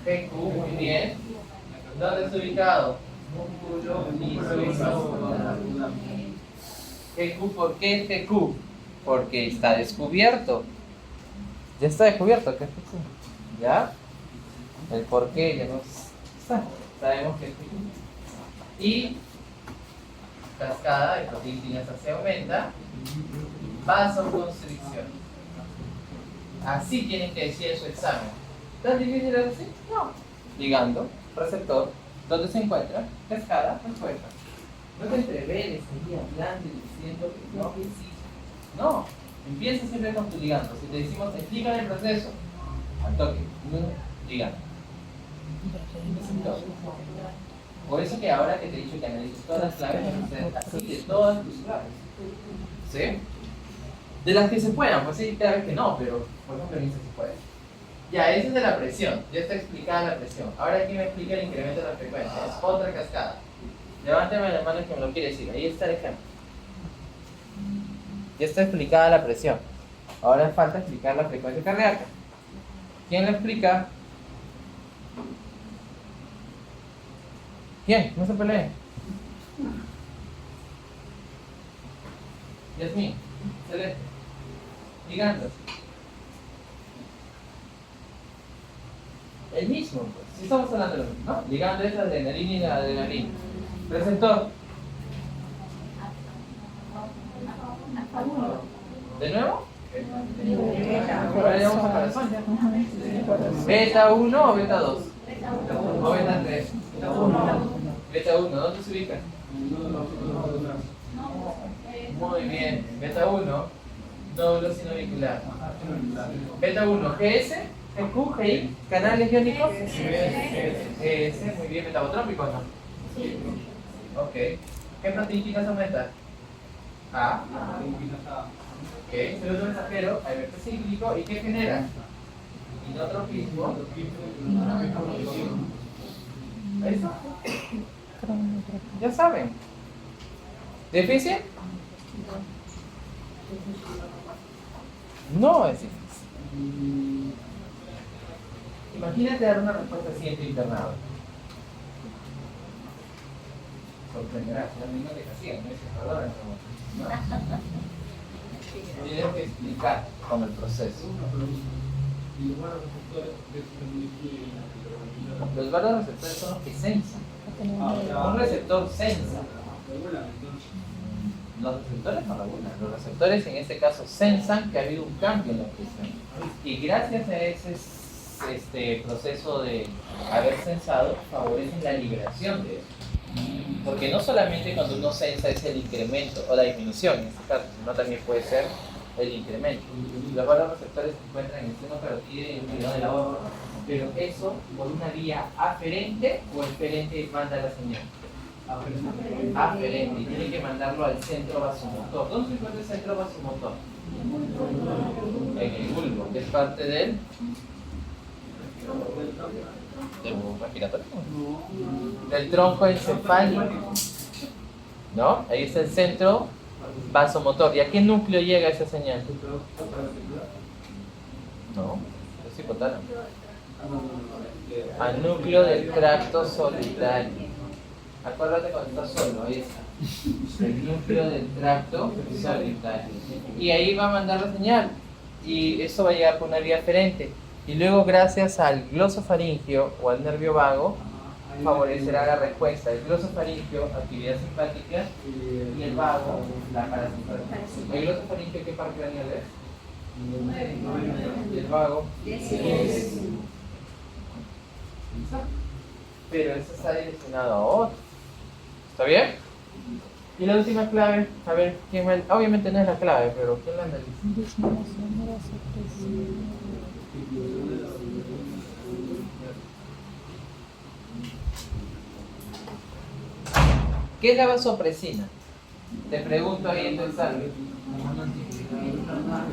GQ, muy bien. ¿Dónde está ubicado? Músculo liso. GQ, ¿por qué GQ? Porque está descubierto. Ya está descubierto, ¿qué es GQ? ¿Ya? El por qué ya no está. Sabemos que es GQ. Y cascada, de proteínas se aumenta. Vasoconstricción. Así tienen que decir en su examen. ¿Tan difícil es así? No. Ligando, receptor, ¿dónde se encuentra? Cascada, respuesta. No te entreveres ahí hablando y diciendo que no, que sí. No. Empieza siempre con tu ligando. Si te decimos, explícame el proceso, al toque, ligando. Por eso que ahora que te he dicho que analices todas las claves, así de todas tus claves. ¿Sí? De las que se puedan, pues sí, claro que no, pero por ejemplo en esta se puede. Ya, esa es de la presión, ya está explicada la presión. Ahora aquí me explica el incremento de la frecuencia, es otra cascada. Levántame la mano que me lo quiere decir, ahí está el ejemplo. Ya está explicada la presión. Ahora falta explicar la frecuencia cardíaca. ¿Quién lo explica? ¿Quién? No se peleen. Yasmín, excelente. Ligandos. El mismo, pues. Si estamos hablando de lo mismo, ¿no? Ligando es la adrenalina y la adrenalina. Receptor. ¿De nuevo? Ahora ya vamos a corazón ya. ¿Beta 1 o beta 2? ¿O beta 3? Beta 1, ¿dónde se ubica? Muy bien. Beta 1, nódulo sinoauricular. Beta 1, GS, GQ, GI, canales iónicos. GS, muy bien. Metabotrópicos, ¿no? Ok. ¿Qué proteínas aumenta? A. Ok. Celuloso mensajero, ABP cíclico. ¿Y qué genera? Inotropismo. ¿Eso? Ya saben. ¿Difícil? No es difícil. Imagínate dar una respuesta así en tu internado. Sorprenderás, ya mismo te casían, no es perdón, ¿no? Tienes que explicar con el proceso. Los varoreceptores son los que sensan. Un receptor sensa. Los receptores no regulan. Los receptores en este caso sensan que ha habido un cambio en la presión. Y gracias a ese proceso de haber sensado, favorecen la liberación de eso. Porque no solamente cuando uno sensa es el incremento o la disminución en este caso, sino también puede ser el incremento. Los varoreceptores se encuentran en el seno carotídeo y en el medio del ahorro, pero eso por una vía aferente o eferente manda la señal. Aferente, y tiene que mandarlo al centro vasomotor. ¿Dónde se encuentra el centro vasomotor? En el bulbo, que es parte del Del respiratorio. Del tronco encefálico. ¿No? Ahí está el centro vasomotor. ¿Y a qué núcleo llega esa señal? No, es hipotálamo. Al núcleo del tracto solitario. Acuérdate cuando estás solo, ahí está. El núcleo del tracto solitario. Y ahí va a mandar la señal. Y eso va a llegar por una vía aferente. Y luego, gracias al glosofaringio o al nervio vago, favorecerá la respuesta. El glosofaringio, actividad simpática, y el vago, la parasimpática. ¿El glosofaringio qué parte craneal es? Y el vago es. Pero eso está direccionado a otro. ¿Está bien? Y la última clave, a ver, ¿quién va? Obviamente no es la clave, pero ¿quién la analiza? Disminución de la secreción. ¿Qué es la vasopresina? Te pregunto ahí en tu examen.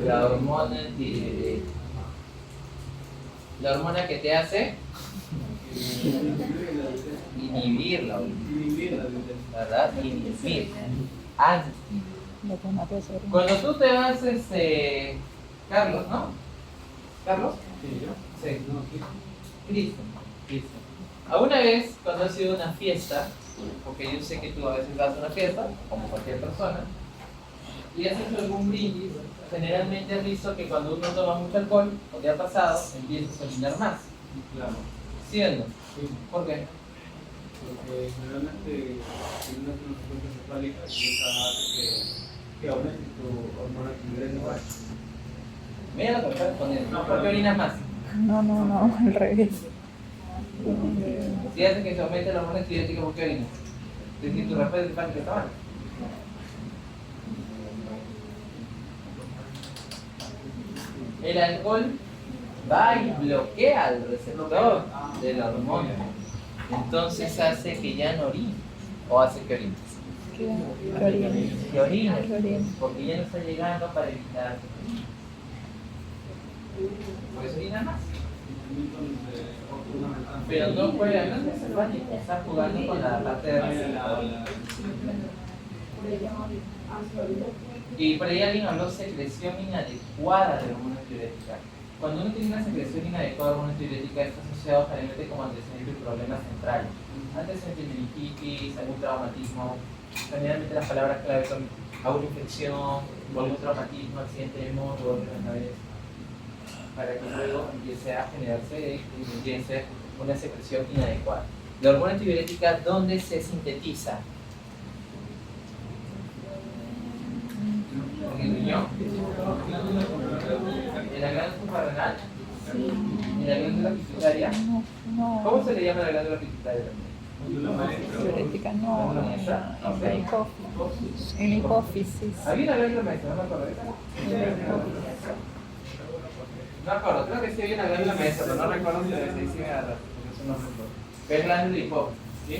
La hormona antidiurética. La hormona que te hace inhibirla, ¿verdad? Inhibir. Anti. Cuando tú te vas, Carlos, ¿no? ¿Carlos? Sí. Cristian. ¿Alguna vez, cuando has ido a una fiesta, porque yo sé que tú a veces vas a una fiesta, como cualquier persona, y has hecho algún brindis, generalmente has visto que cuando uno toma mucho alcohol, o te ha pasado, empiezas a orinar más? Claro. ¿Sí o no? Sí. ¿Por qué? Porque generalmente en una consecuencia cefálica y esa hace que aumente tu hormona tiroidea. Mira lo que puedes poner. ¿Por qué orinas más? No, al revés. Si hace que se aumente la hormona tiroidea, ¿por qué orinas? Es decir, tu respuesta simpática está mal. El alcohol va y bloquea el receptor de la hormona. Entonces hace que ya no orines. O hace que orines. Que orines. Porque ya no está llegando para evitar. Por eso orina más. Pero no juega, no es encefálico, está jugando con la parte de receptor. Y por ahí alguien habló de secreción inadecuada de hormona tiroidea. Cuando uno tiene una secreción inadecuada de hormona tiroidea, está asociado generalmente como antecedente de problemas centrales. Antecedente de meningitis, algún traumatismo. Generalmente las palabras clave son alguna infección, o algún traumatismo, accidente de moto, golpe en la cabeza. Para que luego empiece a generarse y empiece una secreción inadecuada. La hormona tiroidea, ¿dónde se sintetiza? ¿En el riñón? ¿En la glándula suprarrenal? ¿En la glándula pituitaria? No. ¿Cómo se le llama la glándula pituitaria? Diurética no, en hipófisis. Había una glándula maestra, no me acuerdo. No me acuerdo, creo que sí había una glándula maestra, pero no recuerdo si la decía porque eso no recuerdo. Pero es glándula hipófisis, ¿sí?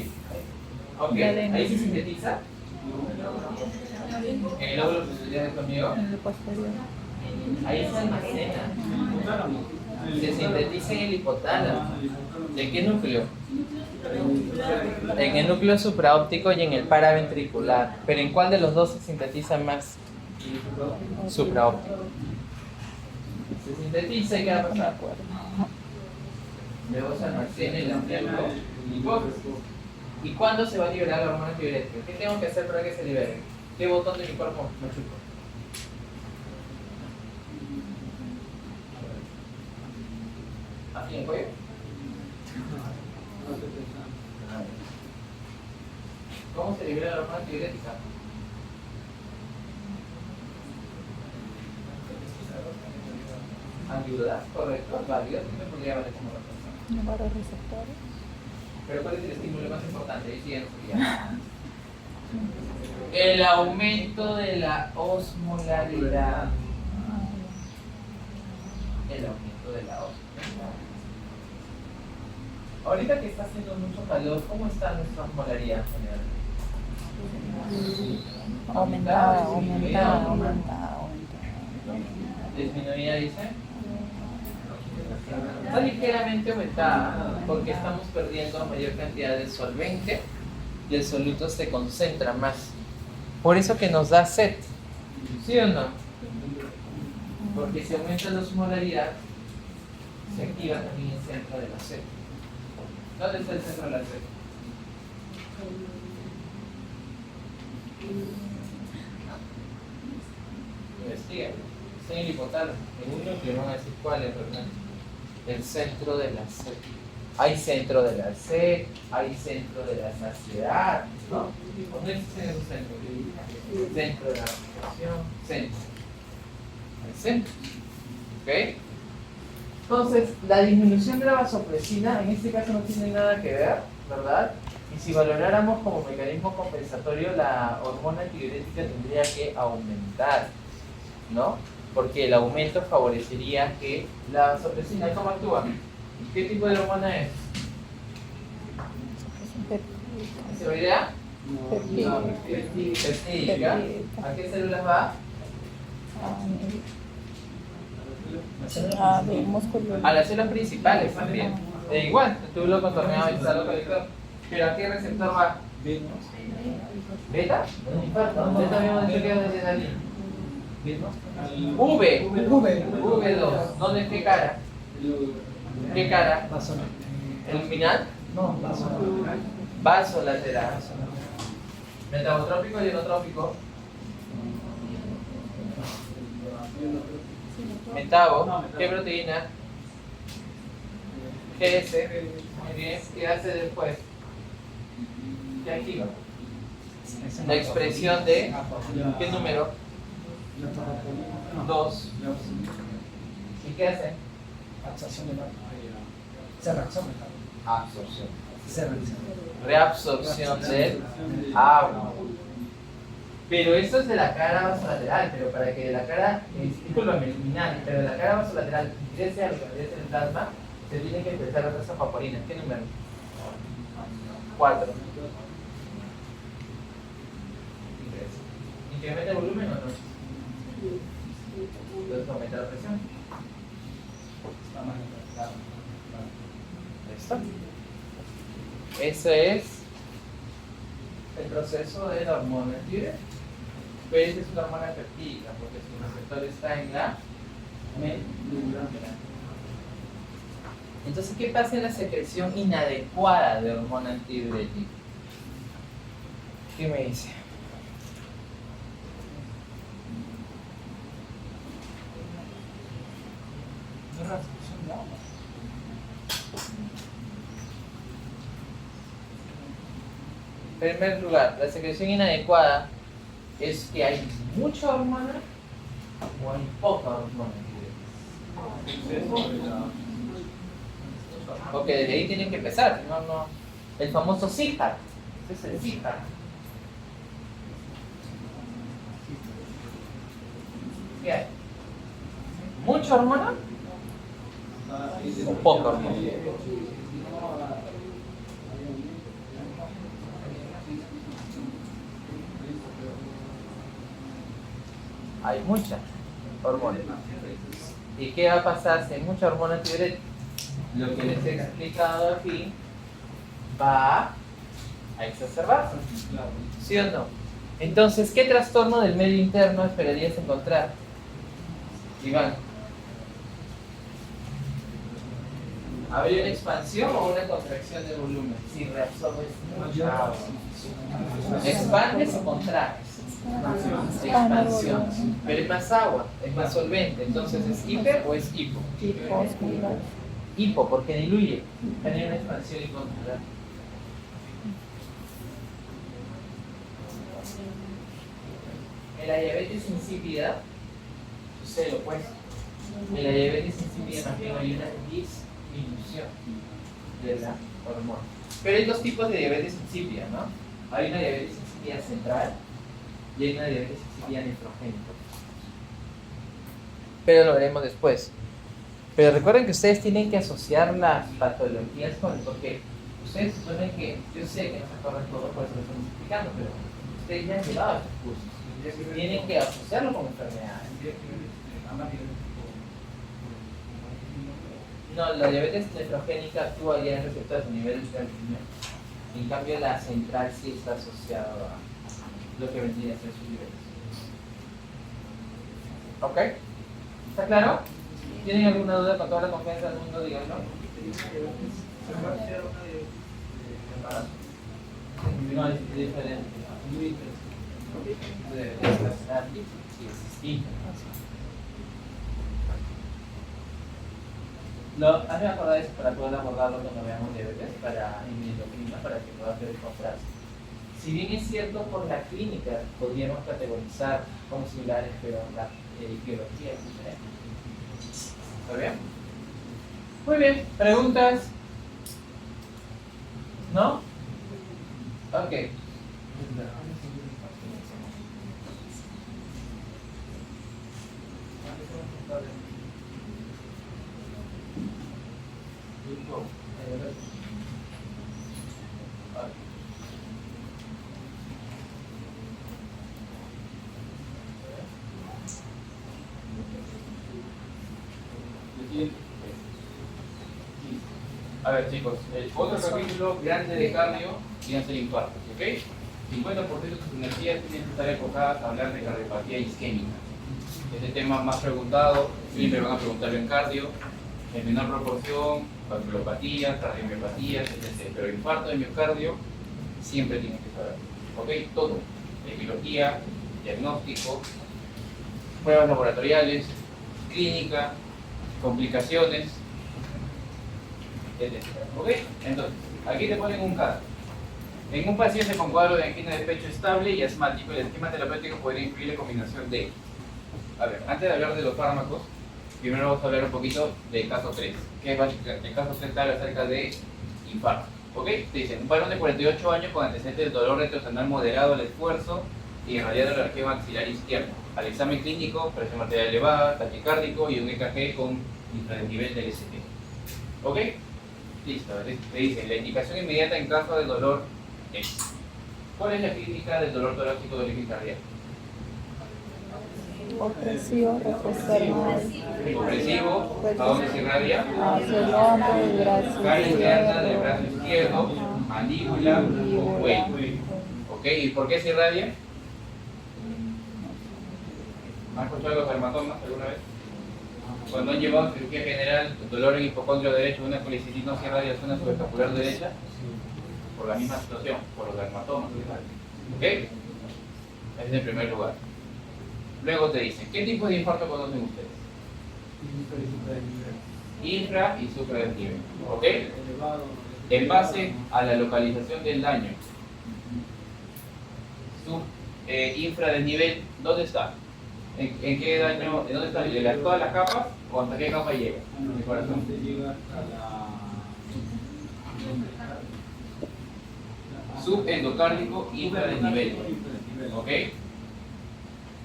Ok, ahí se sintetiza. En el lóbulo pituitario conmigo. En el posterior. Ahí se almacena. Se sintetiza en el hipotálamo. ¿De qué núcleo? En el núcleo supraóptico y en el paraventricular. ¿Pero en cuál de los dos se sintetiza más? Supraóptico. Se sintetiza y ¿qué va a pasar? Luego se almacena en el templo hipófisis. ¿Y cuándo se va a liberar la hormona tiroidea? ¿Qué tengo que hacer para que se libere? ¿Qué botón de mi cuerpo me chupo? ¿Aquí en el cuello? ¿Cómo se libera la hormona tiroidea? Ayuda, correcto, válido, me podría valer como respuesta. No para receptores. Pero ¿cuál es el estímulo más importante? Ahí sí ya no sería. El aumento de la osmolaridad. El aumento de la osmolaridad. Ahorita que está haciendo mucho calor, ¿cómo está nuestra osmolaridad general? Aumentada. Disminuida, dice. Está ligeramente aumentada porque estamos perdiendo mayor cantidad de solvente y el soluto se concentra más. Por eso que nos da sed. ¿Sí o no? Porque si aumenta la osmolaridad, se activa también el centro de la sed. ¿Dónde está el centro de la sed? Investiga. Está en el hipotálamo. En uno que van a decir cuál es, ¿verdad? El centro de la sed. Hay centro de la sed, hay centro de la saciedad, ¿no? ¿Dónde existen esos centros? Centro de la respiración, centro. El centro. ¿Ok? Entonces, la disminución de la vasopresina en este caso no tiene nada que ver, ¿verdad? Y si valoráramos como mecanismo compensatorio, la hormona antidiurética tendría que aumentar, ¿no? Porque el aumento favorecería que la vasopresina, ¿cómo actúa? ¿Qué tipo de hormona es? ¿Se ve idea? Peptídica. ¿A qué células va? De músculo. A las células principales también. Igual, el túbulo contorneado y el salo colector. ¿Pero a qué receptor va? ¿Beta? ¿Beta habíamos dicho que era de adrenalina? V2. ¿Dónde? ¿Qué cara? ¿Qué cara? ¿El luminal? No, Vaso lateral. Metabotrópico y enotrópico. Metabo. ¿Qué proteína? GS. Muy bien. ¿Qué hace después? ¿Qué activa? La expresión de ¿qué número? 2. ¿Y qué hace? Absorción de cerración de Absorción. cerración. Reabsorción del agua. Pero eso es de la cara vasolateral, pero para que de la cara, discúlpame, luminal, pero de la cara vasolateral ingrese al el plasma, se tiene que empezar a tasa paporina. ¿Qué número? 4. ¿Incrementa el volumen o no? Entonces aumenta la presión. ¿Listo? Ese es el proceso de la hormona tiroides. Pero esta es una hormona peptídica porque su receptor está en la médula. Entonces, ¿qué pasa en la secreción inadecuada de hormona antidiurética? ¿Qué me dice? En primer lugar, la secreción inadecuada es que hay mucha hormona o hay poca hormona. Porque desde ahí tienen que empezar, no. El famoso CIGAR. Ese es el CIGAR. ¿Qué hay? ¿Mucha hormona o poca hormona? Hay mucha hormona. ¿Y qué va a pasar si hay mucha hormona antidiurética? Lo que les he explicado aquí va a exacerbarse. ¿Sí o no? Entonces, ¿qué trastorno del medio interno esperarías encontrar? Iván. ¿Habría una expansión o una contracción de volumen? Si reabsorbes mucha agua. ¿Expandes o contraes? Expansión. Pero es más agua, es más solvente. Entonces, ¿es hiper o es hipo? Hipo, porque diluye. Genera una expansión incontrolada. En la diabetes insípida sucede lo opuesto. En la diabetes insípida más bien hay una disminución de la hormona. Pero hay dos tipos de diabetes insípida, ¿no? Hay una diabetes insípida central y hay una diabetes insípida nefrogénica. Pero lo veremos después. Pero recuerden que ustedes tienen que asociar las patologías con el porqué. Ustedes suponen que, yo sé que no se corre todo, por eso lo estamos explicando, pero ustedes ya han llevado estos cursos. Tienen que asociarlo con enfermedades. No, la diabetes nefrogénica actúa ya en receptores a nivel del riñón. En cambio, la central sí está asociada a lo que vendría a ser su diabetes. ¿Ok? ¿Está claro? ¿Tienen alguna duda? Con toda la confianza del mundo, díganlo. No, es diferente. Sí, hazme acordar eso para poder abordarlo cuando veamos diabetes, para inmunoendocrina, para que pueda hacer el contraste. Si bien es cierto, por la clínica podríamos categorizar como similares, pero la etiología es diferente. ¿Está bien? Muy bien, ¿preguntas? ¿No? Ok. A ver, chicos, el otro capítulo grande de cardio viene a ser infartos, ¿ok? 50% de sus energías tienen que estar enfocadas a hablar de cardiopatía isquémica. Es el tema más preguntado, siempre van a preguntarlo en cardio, en menor proporción, valvulopatías, cardiomiopatías, etc. Pero infarto de miocardio siempre tienen que saber, ¿ok? Todo, etiología, diagnóstico, pruebas laboratoriales, clínica, complicaciones, etc. ¿Ok? Entonces, aquí te ponen un caso. En un paciente con cuadro de angina de pecho estable y asmático, el esquema terapéutico podría incluir la combinación de... A ver, antes de hablar de los fármacos, primero vamos a hablar un poquito del caso 3, que es básicamente el caso 3 habla acerca de infarto. ¿Ok? Te dicen, un varón de 48 años con antecedentes de dolor retroesternal moderado al esfuerzo y irradiado la región maxilar izquierda. Al examen clínico, presión arterial elevada, taquicárdico y un EKG con infranivel del ST. ¿Ok? Listo. Te dicen, la indicación inmediata en caso de dolor es. ¿Cuál es la clínica del dolor torácico de origen cardíaco? Opresivo, retroesternal. Opresivo, ¿a dónde se irradia? Hacia el hombro del brazo Cara interna del izquierdo. brazo izquierdo, mandíbula o cuello. ¿Ok? ¿Y por qué se irradia? ¿Han escuchado los dermatomas alguna vez? Cuando han llevado cirugía general, dolor en hipocondrio derecho, una colicitis no se irradiación subescapular derecha, por la misma situación, por los dermatomas. ¿Ok? Ese es el primer lugar. Luego te dicen, ¿qué tipo de infarto conocen ustedes? Infra y supradesnivel. ¿Ok? En base a la localización del daño, infradesnivel, ¿dónde está? ¿En qué daño? ¿En dónde está? ¿En todas las capas o hasta qué capa llega? El corazón. Subendocárdico infradesnivel. ¿Ok?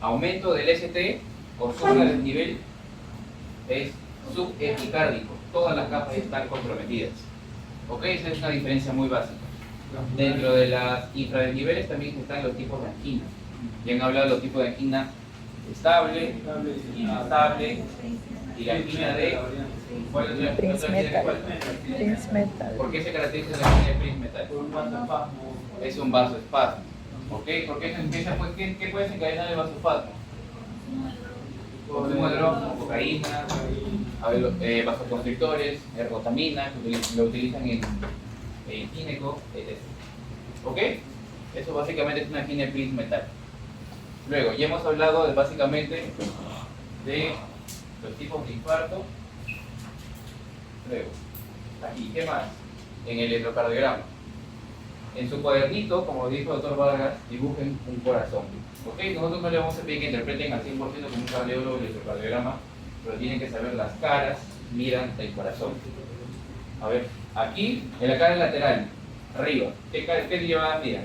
Aumento del ST o supradesnivel es subepicárdico. Todas las capas están comprometidas. ¿Ok? Esa es una diferencia muy básica. Dentro de las infradesniveles también están los tipos de angina. Ya han hablado de los tipos de angina estable, inestable y la angina de... ¿Cuál es la Prince Metal. Prince Metal. ¿Por qué se caracteriza la angina de Prince Metal? Es un vasoespasmo. ¿Ok? ¿Qué puede desencadenar el vasoespasmo? Consumo de drogas, cocaína, vasoconstrictores, ergotamina, que lo utilizan en gineco, etc. ¿Ok? Eso básicamente es una angina de Prince Metal. Luego, ya hemos hablado básicamente de los tipos de infarto. Luego, aquí, ¿qué más? En el electrocardiograma. En su cuadernito, como dijo el doctor Vargas, dibujen un corazón. ¿Ok? Nosotros no le vamos a pedir que interpreten al 100% como un cardiólogo el electrocardiograma, pero tienen que saber las caras, miran el corazón. A ver, aquí, en la cara lateral, arriba, ¿qué lleva? Mira.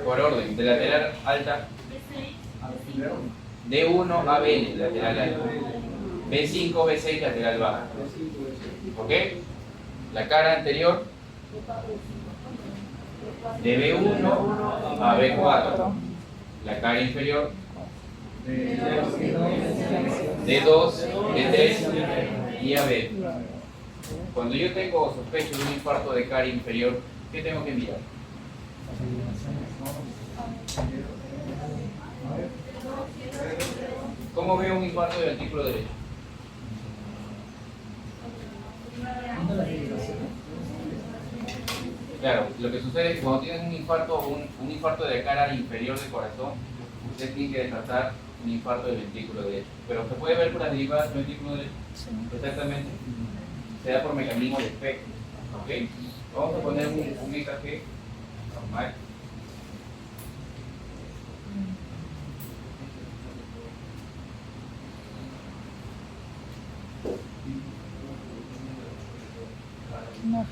Por orden, de lateral alta, D1 a B, lateral alta, B5, B6, lateral baja. ¿Ok? La cara anterior, de B1 a B4. La cara inferior, D2, D3 y AB. Cuando yo tengo sospecho de un infarto de cara inferior, ¿qué tengo que mirar? ¿Cómo veo un infarto del ventrículo derecho? Claro, lo que sucede es que cuando tienen un infarto de cara inferior del corazón, usted tiene que tratar un infarto del ventrículo derecho. Pero se puede ver por las derivadas del ventrículo derecho. Exactamente. Se da por mecanismo de efecto. ¿Ok? Vamos a poner un EKG normal. No.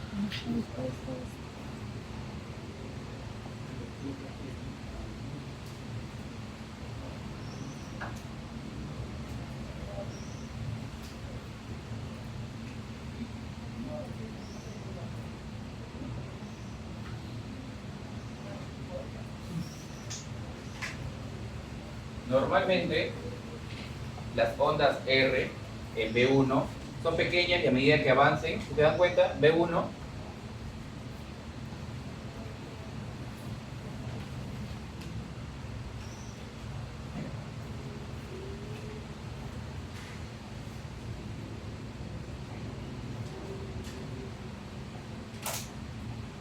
Normalmente, las ondas R en B1 son pequeñas y a medida que avancen, si se dan cuenta, B1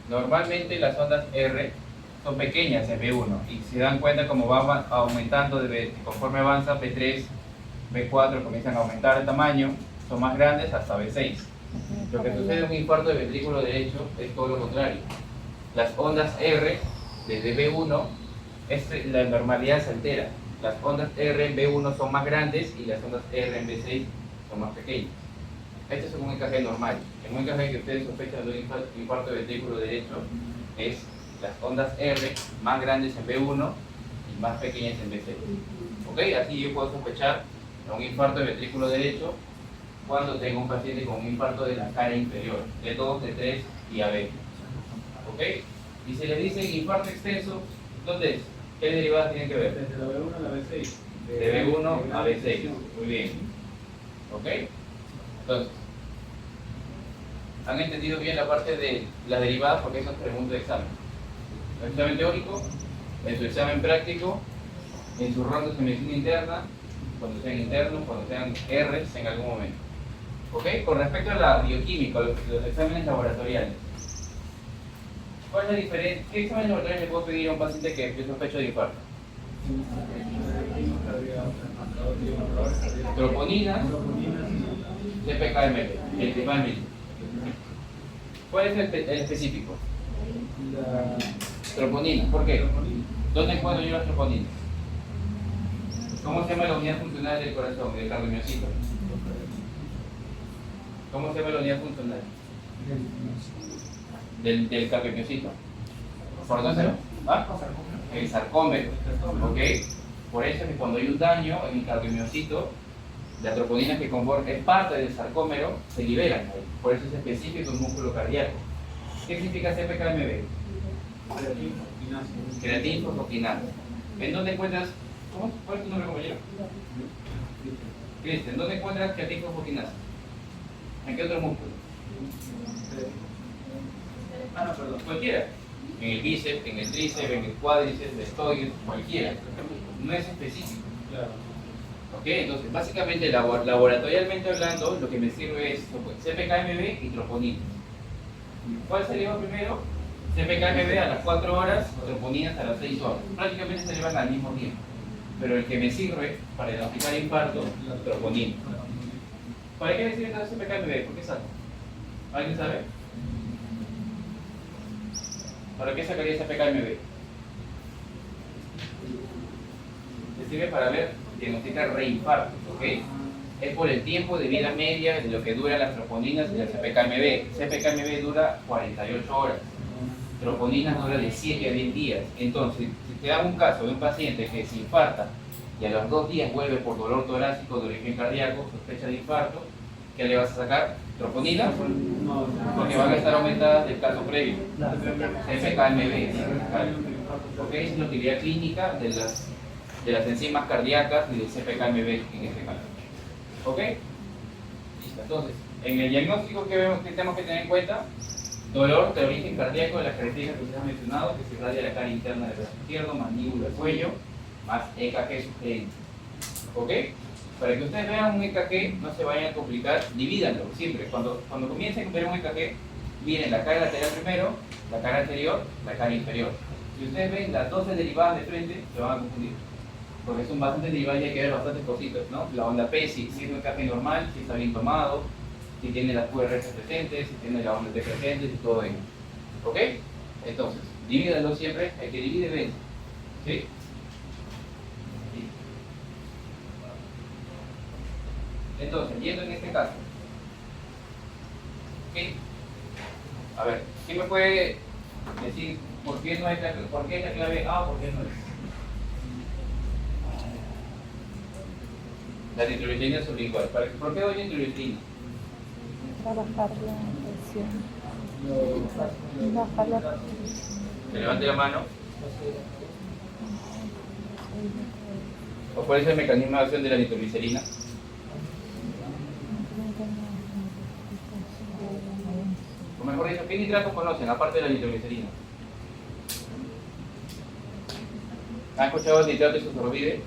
normalmente las ondas R son pequeñas en B1 y se dan cuenta como va aumentando conforme avanza B3, B4 comienzan a aumentar el tamaño, son más grandes hasta B6. Lo que sucede en un infarto de ventrículo derecho es todo lo contrario. Las ondas R desde B1, la normalidad se altera. Las ondas R en B1 son más grandes y las ondas R en B6 son más pequeñas. Este es un EKG normal. En un EKG que ustedes sospechan de un infarto de ventrículo derecho es las ondas R más grandes en B1 y más pequeñas en B6. ¿Ok? Así yo puedo sospechar de un infarto de ventrículo derecho cuando tengo un paciente con un infarto de la cara inferior, D2, D3 y AB. ¿Ok? Y se le dice infarto extenso, ¿dónde es? ¿Qué derivadas tienen que ver? Desde la B1 a la B6. De B1 a B6. Muy bien. ¿Ok? Entonces, ¿han entendido bien la parte de las derivadas? Porque eso es pregunta de examen. En su examen teórico, en su examen práctico, en sus rondas de medicina interna, cuando sean internos, cuando sean R's en algún momento. ¿Ok? Con respecto a la bioquímica, los exámenes laboratoriales. ¿Cuál es la diferencia? ¿Qué examen laboratorio le puedo pedir a un paciente que yo sospecho de infarto? Troponina, CPKMB, el TIMAMB. ¿Cuál es el específico? Troponina. ¿Por qué? ¿Dónde encuentro yo las troponinas? ¿Cómo se llama la unidad funcional del corazón, del cardiomiocito? ¿Cómo se llama la unidad funcional? Del cardiomiocito. ¿Por dónde? ¿Ah? El sarcómero. ¿Ok? Por eso es que cuando hay un daño en el cardiomiocito, las troponinas que es parte del sarcómero se liberan. Por eso es específico el músculo cardíaco. ¿Qué significa CPKMB? Creatina fosfoquinasa. ¿En dónde encuentras? ¿Cómo? ¿Cuál es tu nombre, compañero? Cristian, ¿dónde encuentras creatina fosfoquinasa? ¿En qué otro músculo? Ah, no, perdón. Cualquiera. En el bíceps, en el tríceps, en el cuádriceps, deltoides, cualquiera. No es específico. Claro. ¿Ok? Entonces, básicamente, laboratorialmente hablando, lo que me sirve es CPKMB y troponinas. ¿Cuál se eleva primero? CPKMB a las 4 horas, troponinas a las 6 horas. Prácticamente se elevan al mismo tiempo. Pero el que me sirve para diagnosticar infarto, troponina. ¿Para qué me sirve entonces CPKMB? ¿Por qué saco? ¿Alguien sabe? ¿Para qué sacaría CPKMB? Se sirve para diagnosticar reinfartos, ¿ok? Es por el tiempo de vida media de lo que duran las troponinas y la CPKMB. CPKMB dura 48 horas. Troponinas dura de 7 a 10 días. Entonces, si te da un caso de un paciente que se infarta y a los 2 días vuelve por dolor torácico de origen cardíaco, sospecha de infarto, ¿qué le vas a sacar? ¿Troponinas? Porque van a estar aumentadas del caso previo. CPKMB. ¿Ok? Es la utilidad clínica de las de las enzimas cardíacas y del CPKMB en este caso. ¿Ok? Listo. Entonces, en el diagnóstico que tenemos que tener en cuenta, dolor de origen cardíaco de las características que ustedes han mencionado, que se irradia la cara interna del brazo izquierdo, mandíbula, cuello, más EKG sugerente. ¿Ok? Para que ustedes vean un EKG, no se vayan a complicar, divídanlo siempre. Cuando comiencen a ver un EKG, miren la cara lateral primero, la cara anterior, la cara inferior. Si ustedes ven las 12 derivadas de frente, se van a confundir. Porque son bastante derivadas y hay que ver bastantes cositas, ¿no? La onda P, si es un EKG normal, si está bien tomado, si tiene las QRS presentes, si tiene la onda T presente y todo ello. ¿Ok? Entonces, divídanlo siempre, hay que dividir 20. ¿Sí? Entonces, yendo en este caso, ¿qué? A ver, ¿quién me puede decir por qué no es la clave A o por qué no es? La nitroglicerina sublingual. ¿Por qué doy nitroglicerina? Trabajar la presión. Bajar la Que levante la mano. ¿O cuál es el mecanismo de acción de la nitroglicerina? O mejor dicho, ¿qué nitratos conocen aparte de la nitroglicerina? ¿Han escuchado el nitrato isosorbide?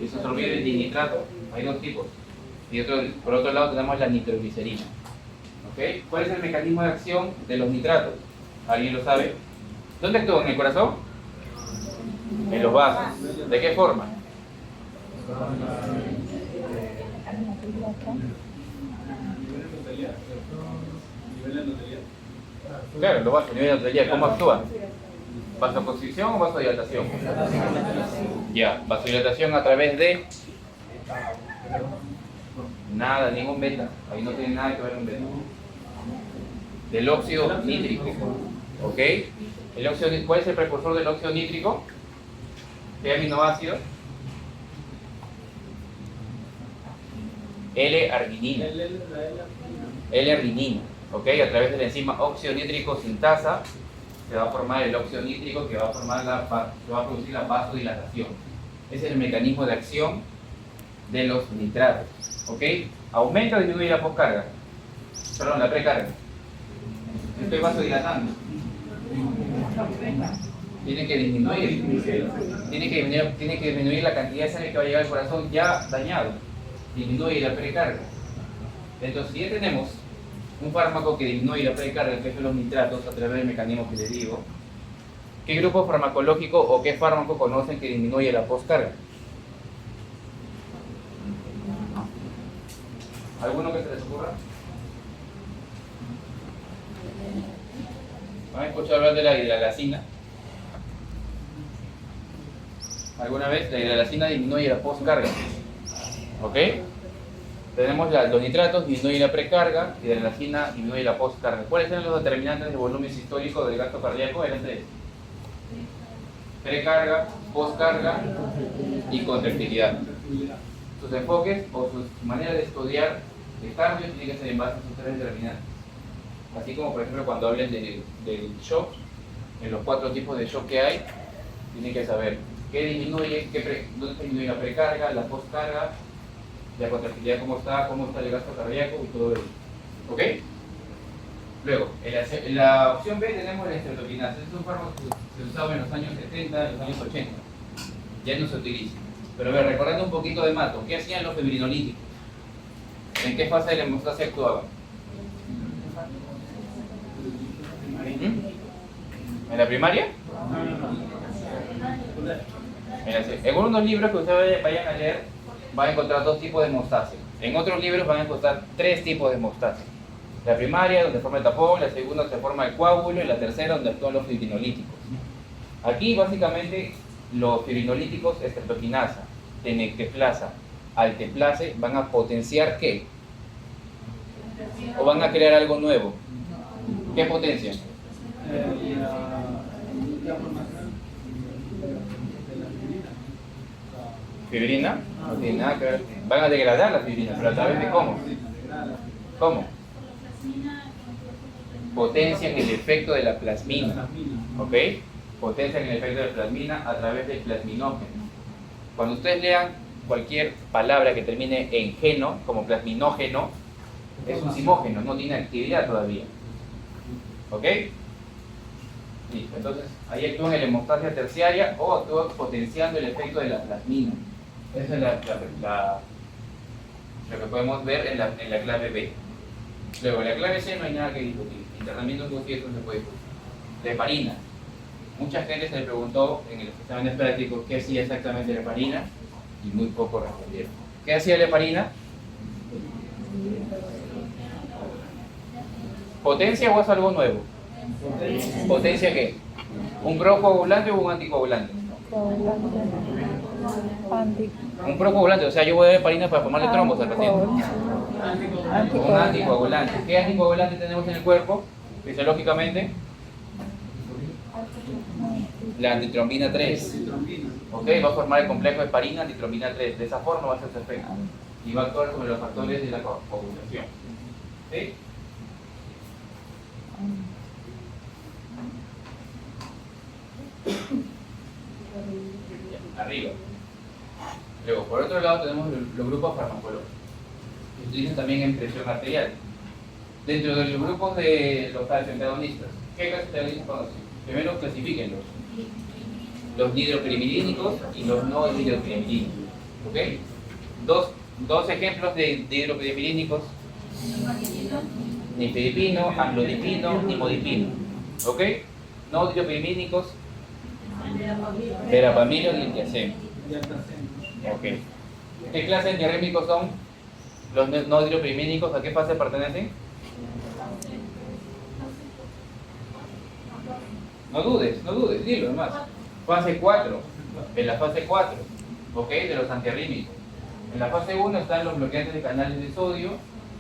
Isosorbide y nitrato. Hay dos tipos. Y por otro lado tenemos la nitroglicerina. ¿Ok? ¿Cuál es el mecanismo de acción de los nitratos? ¿Alguien lo sabe? ¿Dónde actúan? ¿En el corazón? En los vasos. ¿De qué forma? Claro, los vasos, nivel de endotelía, ¿cómo actúan? ¿Vasoconstricción o vasodilatación? Ya, vasodilatación a través de... Nada, ningún beta. Ahí no tiene nada que ver un beta. Del óxido nítrico. ¿Ok? ¿Cuál es el precursor del óxido nítrico? ¿Qué aminoácido? L-arginina. L-arginina. ¿Ok? A través de la enzima óxido nítrico sintasa se va a formar el óxido nítrico que va a producir la vasodilatación. Ese es el mecanismo de acción de los nitratos. ¿Ok? ¿Aumenta o disminuye la poscarga? Perdón, la precarga. Estoy vasodilatando. Tiene que disminuir la cantidad de sangre que va a llegar al corazón ya dañado. Disminuye la precarga. Entonces, si ya tenemos un fármaco que disminuye la precarga, que es los nitratos, a través del mecanismo que les digo, ¿qué grupo farmacológico o qué fármaco conocen que disminuye la poscarga? ¿Alguno que se les ocurra? ¿Han escuchado hablar de la hidralacina? ¿Alguna vez? La hidralacina disminuye la poscarga. ¿Ok? Tenemos los nitratos, disminuye la precarga, y la hidralacina disminuye la poscarga. ¿Cuáles eran los determinantes de volumen sistólico del gasto cardíaco? Eran tres: precarga, poscarga y contractilidad. Sus enfoques o sus maneras de estudiar el cardio tienen que ser en base a sus tres determinantes. Así como, por ejemplo, cuando hablen del shock, en los 4 tipos de shock que hay, tienen que saber qué disminuye, dónde se disminuye la precarga, la poscarga, la contractilidad, cómo está el gasto cardíaco y todo eso. ¿Ok? Luego, en la opción B tenemos la estreptokinasa. Es un fármaco que se usaba en los años 70, en los años 80. Ya no se utiliza. Pero a ver, recordando un poquito de Mato, ¿qué hacían los fibrinolíticos? ¿En qué fase de la hemostasia actuaban? ¿En la primaria? En unos libros que ustedes vayan a leer, van a encontrar 2 tipos de hemostasia. En otros libros van a encontrar 3 tipos de hemostasia. La primaria, donde forma el tapón; la segunda, donde se forma el coágulo; y la tercera, donde actúan los fibrinolíticos. Aquí, básicamente, los fibrinolíticos, estreptokinasa, tenecteplasa, alteplase, van a potenciar ¿qué? ¿O van a crear algo nuevo? ¿Qué potencia? ¿Fibrina? No tiene nada que ver. Van a degradar la fibrina, pero a través de ¿cómo? ¿Cómo? Potencian el efecto de la plasmina. ¿Ok? potencian el efecto de plasmina a través del plasminógeno. Cuando ustedes lean cualquier palabra que termine en geno, como plasminógeno, es un simógeno, no tiene actividad todavía. ¿Ok? Listo. Entonces, ahí actúan en la hemostasia terciaria o actúan potenciando el efecto de la plasmina. Esa es lo que podemos ver en la clave B. Luego, en la clave C no hay nada que discutir. Internamiento inducido no se puede discutir. La heparina. Mucha gente se le preguntó en los exámenes prácticos qué hacía exactamente la heparina y muy poco respondieron. ¿Qué hacía la heparina? ¿Potencia o es algo nuevo? ¿Potencia qué? ¿Un procoagulante o un anticoagulante? Un procoagulante, o sea, yo voy a dar heparina para formarle trombos al paciente. Un anticoagulante. ¿Qué anticoagulante tenemos en el cuerpo? Fisiológicamente, la antitrombina 3. ¿Ok? Va a formar el complejo heparina antitrombina 3. De esa forma va a ser su efecto. Y va a actuar sobre los factores de la coagulación. ¿Sí? Arriba. Luego, por otro lado, tenemos los grupos farmacológicos, que se utilizan también en presión arterial. Dentro de los grupos de los calcioantagonistas, ¿qué calcioantagonistas conocen? Primero, clasifíquenlos. Los dihidropirimidínicos y los no dihidropirimidínicos. ¿Ok? Dos ejemplos de dihidropirimidínicos: nifedipino, amlodipino, nimodipino. ¿Ok? No dihidropirimidínicos: verapamilo y etiazeno. Ok. ¿Qué clase de antiarrítmicos son los no dihidropirimidínicos? ¿A qué fase pertenecen? No dudes, dilo además. Fase 4, en la fase 4, ¿ok? De los antiarrítmicos. En la fase 1 están los bloqueantes de canales de sodio,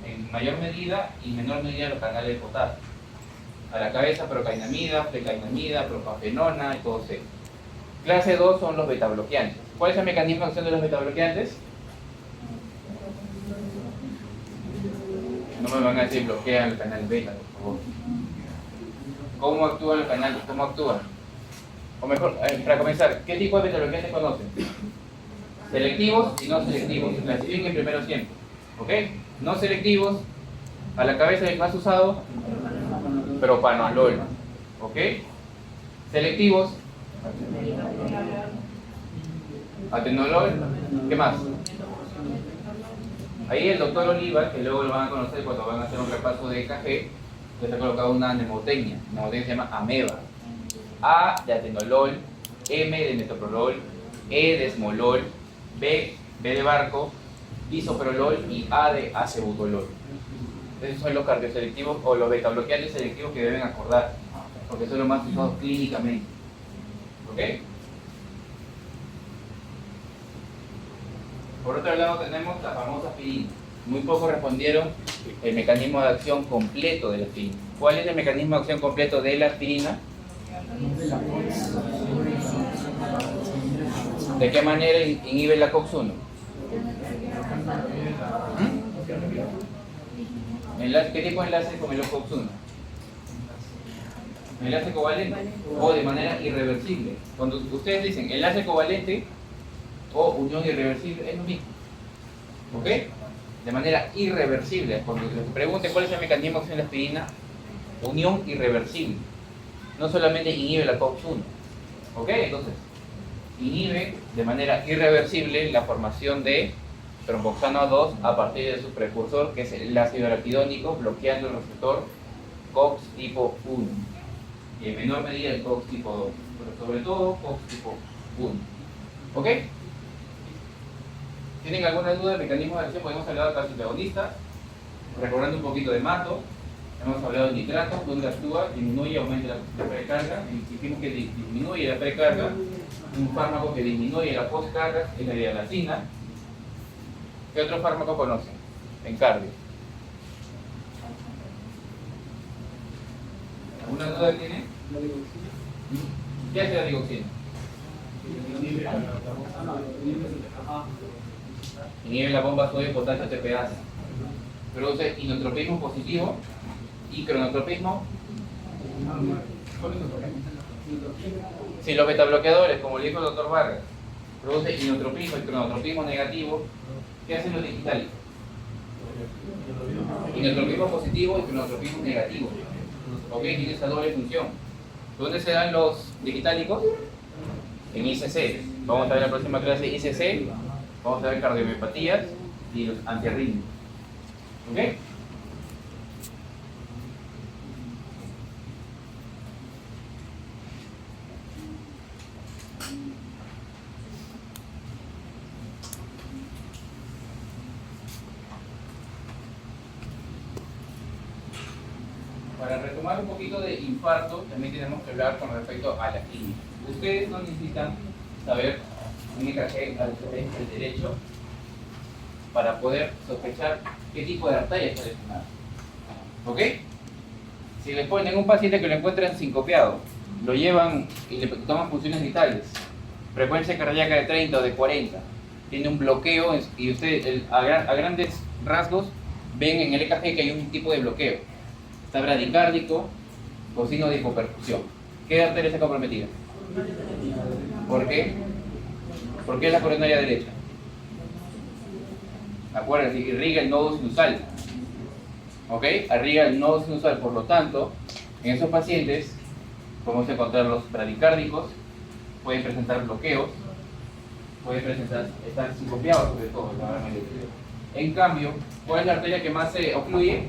en mayor medida y menor medida los canales de potasio. A la cabeza procainamida, flecainamida, propafenona y todo eso. Clase 2 son los betabloqueantes. ¿Cuál es el mecanismo de acción de los betabloqueantes? No me van a decir bloquean el canal beta, por favor. ¿Cómo actúan los canales? ¿Cómo actúan? O mejor, para comenzar, ¿qué tipo de betabloqueantes conocen? Selectivos y no selectivos. Clasifiquen primero siempre. ¿Ok? No selectivos, a la cabeza del más usado, propanolol. ¿Ok? Selectivos, atenolol. ¿Qué más? Ahí el doctor Oliva, que luego lo van a conocer cuando van a hacer un repaso de EKG, les ha colocado una mnemotecnia. La mnemotecnia se llama AMEBA. A de atenolol, M de metoprolol, E de esmolol, B de barco, bisoprolol y A de acebutolol. Esos son los cardioselectivos o los betabloqueantes selectivos que deben acordar, porque son los más usados clínicamente. ¿Ok? Por otro lado tenemos la famosa aspirina. Muy pocos respondieron el mecanismo de acción completo de la aspirina. ¿Cuál es el mecanismo de acción completo de la aspirina? ¿De qué manera inhibe la COX-1? ¿Qué tipo de enlace con el COX-1? ¿Enlace covalente o de manera irreversible? Cuando ustedes dicen enlace covalente o unión irreversible, es lo mismo. ¿Ok? De manera irreversible. Cuando les pregunten cuál es el mecanismo de acción de la aspirina, unión irreversible. No solamente inhibe la COX-1. ¿Ok? Entonces, inhibe de manera irreversible la formación de tromboxano 2 a partir de su precursor, que es el ácido arquidónico, bloqueando el receptor COX tipo 1. Y en menor medida el COX tipo 2, pero sobre todo COX tipo 1. ¿Ok? ¿Tienen alguna duda del mecanismo de acción? Hemos hablado de calcioantagonistas, recordando un poquito de mato, hemos hablado de nitrato, donde actúa, disminuye y aumenta la precarga, dijimos que disminuye la precarga, un fármaco que disminuye la postcarga es la dialacina. ¿Qué otro fármaco conocen en cardio? ¿Alguna duda tiene? ¿Qué hace la digoxina? Inhibe la bomba sodio potasio TPA. Produce inotropismo positivo y cronotropismo Si los betabloqueadores, como le dijo el doctor Vargas, producen inotropismo y cronotropismo negativo, ¿qué hacen los digitalicos? Inotropismo positivo y cronotropismo negativo. ¿Ok? Tiene esa doble función. ¿Dónde se dan los digitálicos? En ICC. Vamos a ver en la próxima clase ICC, vamos a ver cardiomiopatías y los antiarrítmicos. ¿Ok? Para retomar un poquito de infarto, también tenemos que hablar con respecto a la clínica. Ustedes no necesitan saber un EKG al frente derecho para poder sospechar qué tipo de arteria está lesionada. ¿Ok? Si les ponen un paciente que lo encuentran sincopiado, lo llevan y le toman funciones vitales, frecuencia cardíaca de 30 o de 40, tiene un bloqueo y ustedes a grandes rasgos ven en el EKG que hay un tipo de bloqueo. Está bradicárdico o signo de hipoperfusión. ¿Qué arteria está comprometida? ¿Por qué? ¿Por qué es la coronaria derecha? Acuérdense, irriga el nodo sinusal. ¿Ok? Irriga el nodo sinusal, por lo tanto, en esos pacientes podemos encontrar los bradicárdicos, pueden presentar bloqueos, pueden presentar, estar sincopiados sobre todo, la gran mayoría. En cambio, ¿cuál es la arteria que más se ocluye?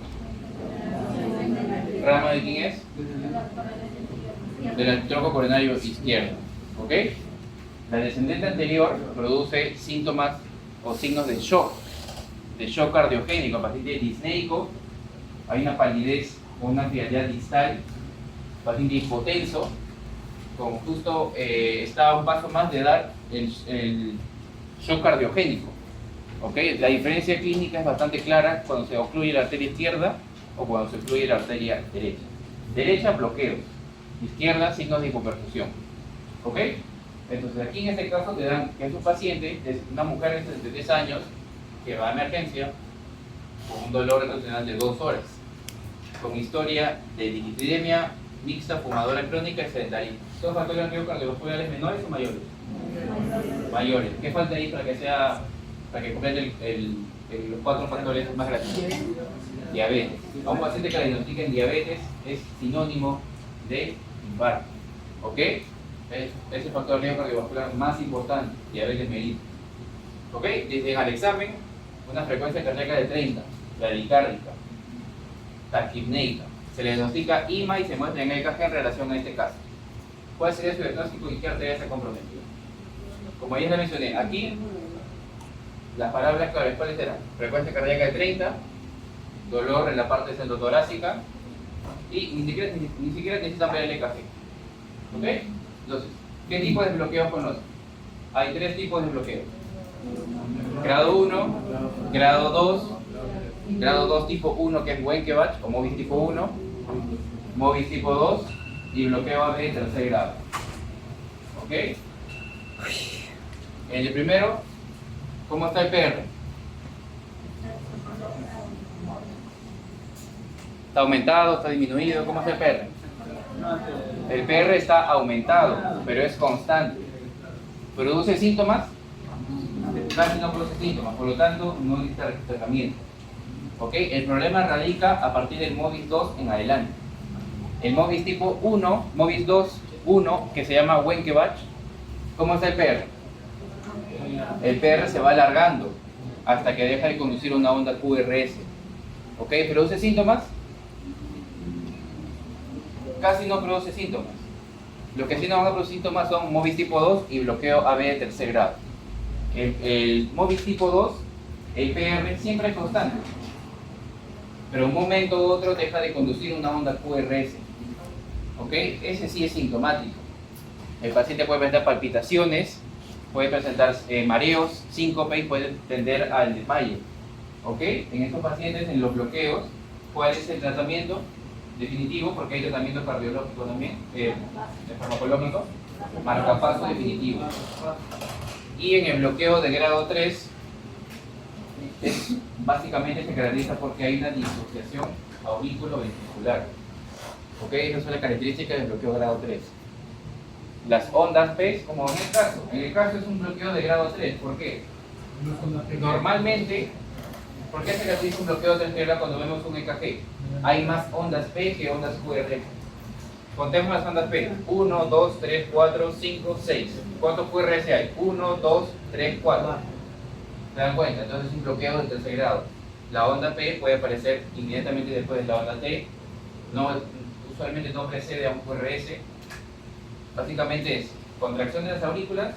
¿Rama de quién es? Del tronco coronario izquierdo. ¿Ok? La descendente anterior produce síntomas o signos de shock cardiogénico, paciente disneico, hay una palidez o una frialdad distal, paciente hipotenso, como justo está a un paso más de dar el shock cardiogénico. ¿Ok? La diferencia clínica es bastante clara cuando se ocluye la arteria izquierda o cuando se ocluye la arteria derecha. Derecha, bloqueos. Izquierda, signos de hipoperfusión. ¿Ok? Entonces aquí en este caso te dan que es un paciente, es una mujer de 33 años que va a emergencia con un dolor retrotenal de 2 horas, con historia de dislipidemia mixta, fumadora crónica y sedentarismo. ¿Son factores cardiovasculares menores o mayores? Mayores. ¿Qué falta ahí para que complete los 4 factores más grandes? Diabetes. A un paciente que le diagnostiquen diabetes es sinónimo de infarto. ¿Ok? Es el factor de riesgo cardiovascular más importante, diabetes mellitus. ¿Ok? Dicen al examen una frecuencia cardíaca de 30, bradicárdica, taquipneica. Se le diagnostica IMA y se muestra en el EKG en relación a este caso. ¿Cuál sería su diagnóstico y qué arteria está comprometida? Como ya les mencioné, aquí las palabras claves, ¿cuáles eran? Frecuencia cardíaca de 30, dolor en la parte centrotorácica y ni siquiera necesitan ver el EKG. ¿Ok? Entonces, ¿qué tipo de bloqueos conocen? Hay 3 tipos de bloqueos. Grado 1, grado 2, grado 2 tipo 1 que es Wenckebach o MOBIS tipo 1, MOBIS tipo 2 y bloqueo AB de tercer grado. ¿Ok? En el primero, ¿cómo está el PR? ¿Está aumentado? ¿Está disminuido? ¿Cómo está el PR? El PR está aumentado, pero es constante. ¿Produce síntomas? Casi no produce síntomas, por lo tanto no necesita tratamiento. ¿Ok? El problema radica a partir del MOBIS 2 en adelante. El MOBIS tipo 1, MOBIS 2, 1, que se llama Wenckebach, ¿cómo está el PR? El PR se va alargando hasta que deja de conducir una onda QRS. ¿Ok? ¿Produce síntomas? Casi no produce síntomas. Lo que sí no van a producir síntomas son MOBIS tipo 2 y bloqueo AB de tercer grado. El MOBIS tipo 2, el PR siempre es constante, pero un momento u otro deja de conducir una onda QRS. ¿Ok? Ese sí es sintomático. El paciente puede presentar palpitaciones, puede presentar mareos, síncope y puede tender al desmayo. ¿Ok? En estos pacientes, en los bloqueos, ¿cuál es el tratamiento definitivo? Porque hay tratamiento cardiológico también, farmacológico, marcapaso definitivo. Y en el bloqueo de grado 3, básicamente se caracteriza porque hay una disociación aurículo-ventricular. ¿Ok? Esas son las características del bloqueo grado 3. las ondas P, como en el caso. En el caso es un bloqueo de grado 3. ¿Por qué? Normalmente, ¿por qué se caracteriza un bloqueo de 3 cuando vemos un EKG? Hay más ondas P que ondas QRS. Contemos las ondas P. 1, 2, 3, 4, 5, 6. ¿Cuántos QRS hay? 1, 2, 3, 4. ¿Se dan cuenta? Entonces es un bloqueo de tercer grado. La onda P puede aparecer inmediatamente después de la onda T. Usualmente no precede a un QRS. Básicamente es contracción de las aurículas,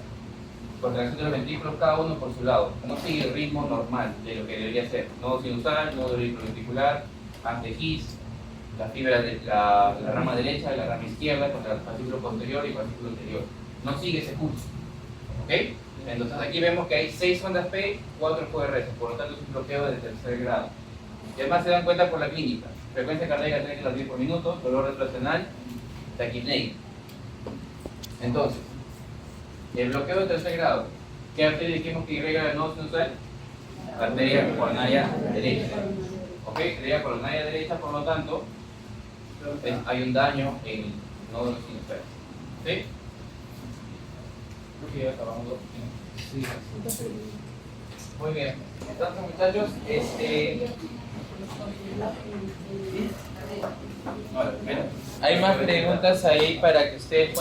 contracción de los ventrículos, cada uno por su lado. No sigue el ritmo normal de lo que debería ser. Nodo sinusal, nodo ventricular, antequis, la fibra de la rama derecha y la rama izquierda contra el fascículo posterior y el fascículo anterior. No sigue ese curso. ¿Ok? Entonces aquí vemos que hay 6 ondas P, 4 QRS, por lo tanto es un bloqueo de tercer grado. Y además se dan cuenta por la clínica. Frecuencia cardíaca 30 latidos por minuto, dolor retrocenal, taquipnea. Entonces, el bloqueo de tercer grado, ¿qué arteria dijimos que irriga el nodo sinusal? Arteria coronaria derecha. ¿Ok? Arteria coronaria derecha, por lo tanto, hay un daño en el nodo sinusal. ¿Sí? Creo que ya acabamos. Sí. Muy bien. Entonces, muchachos, hay más preguntas ahí para que ustedes puedan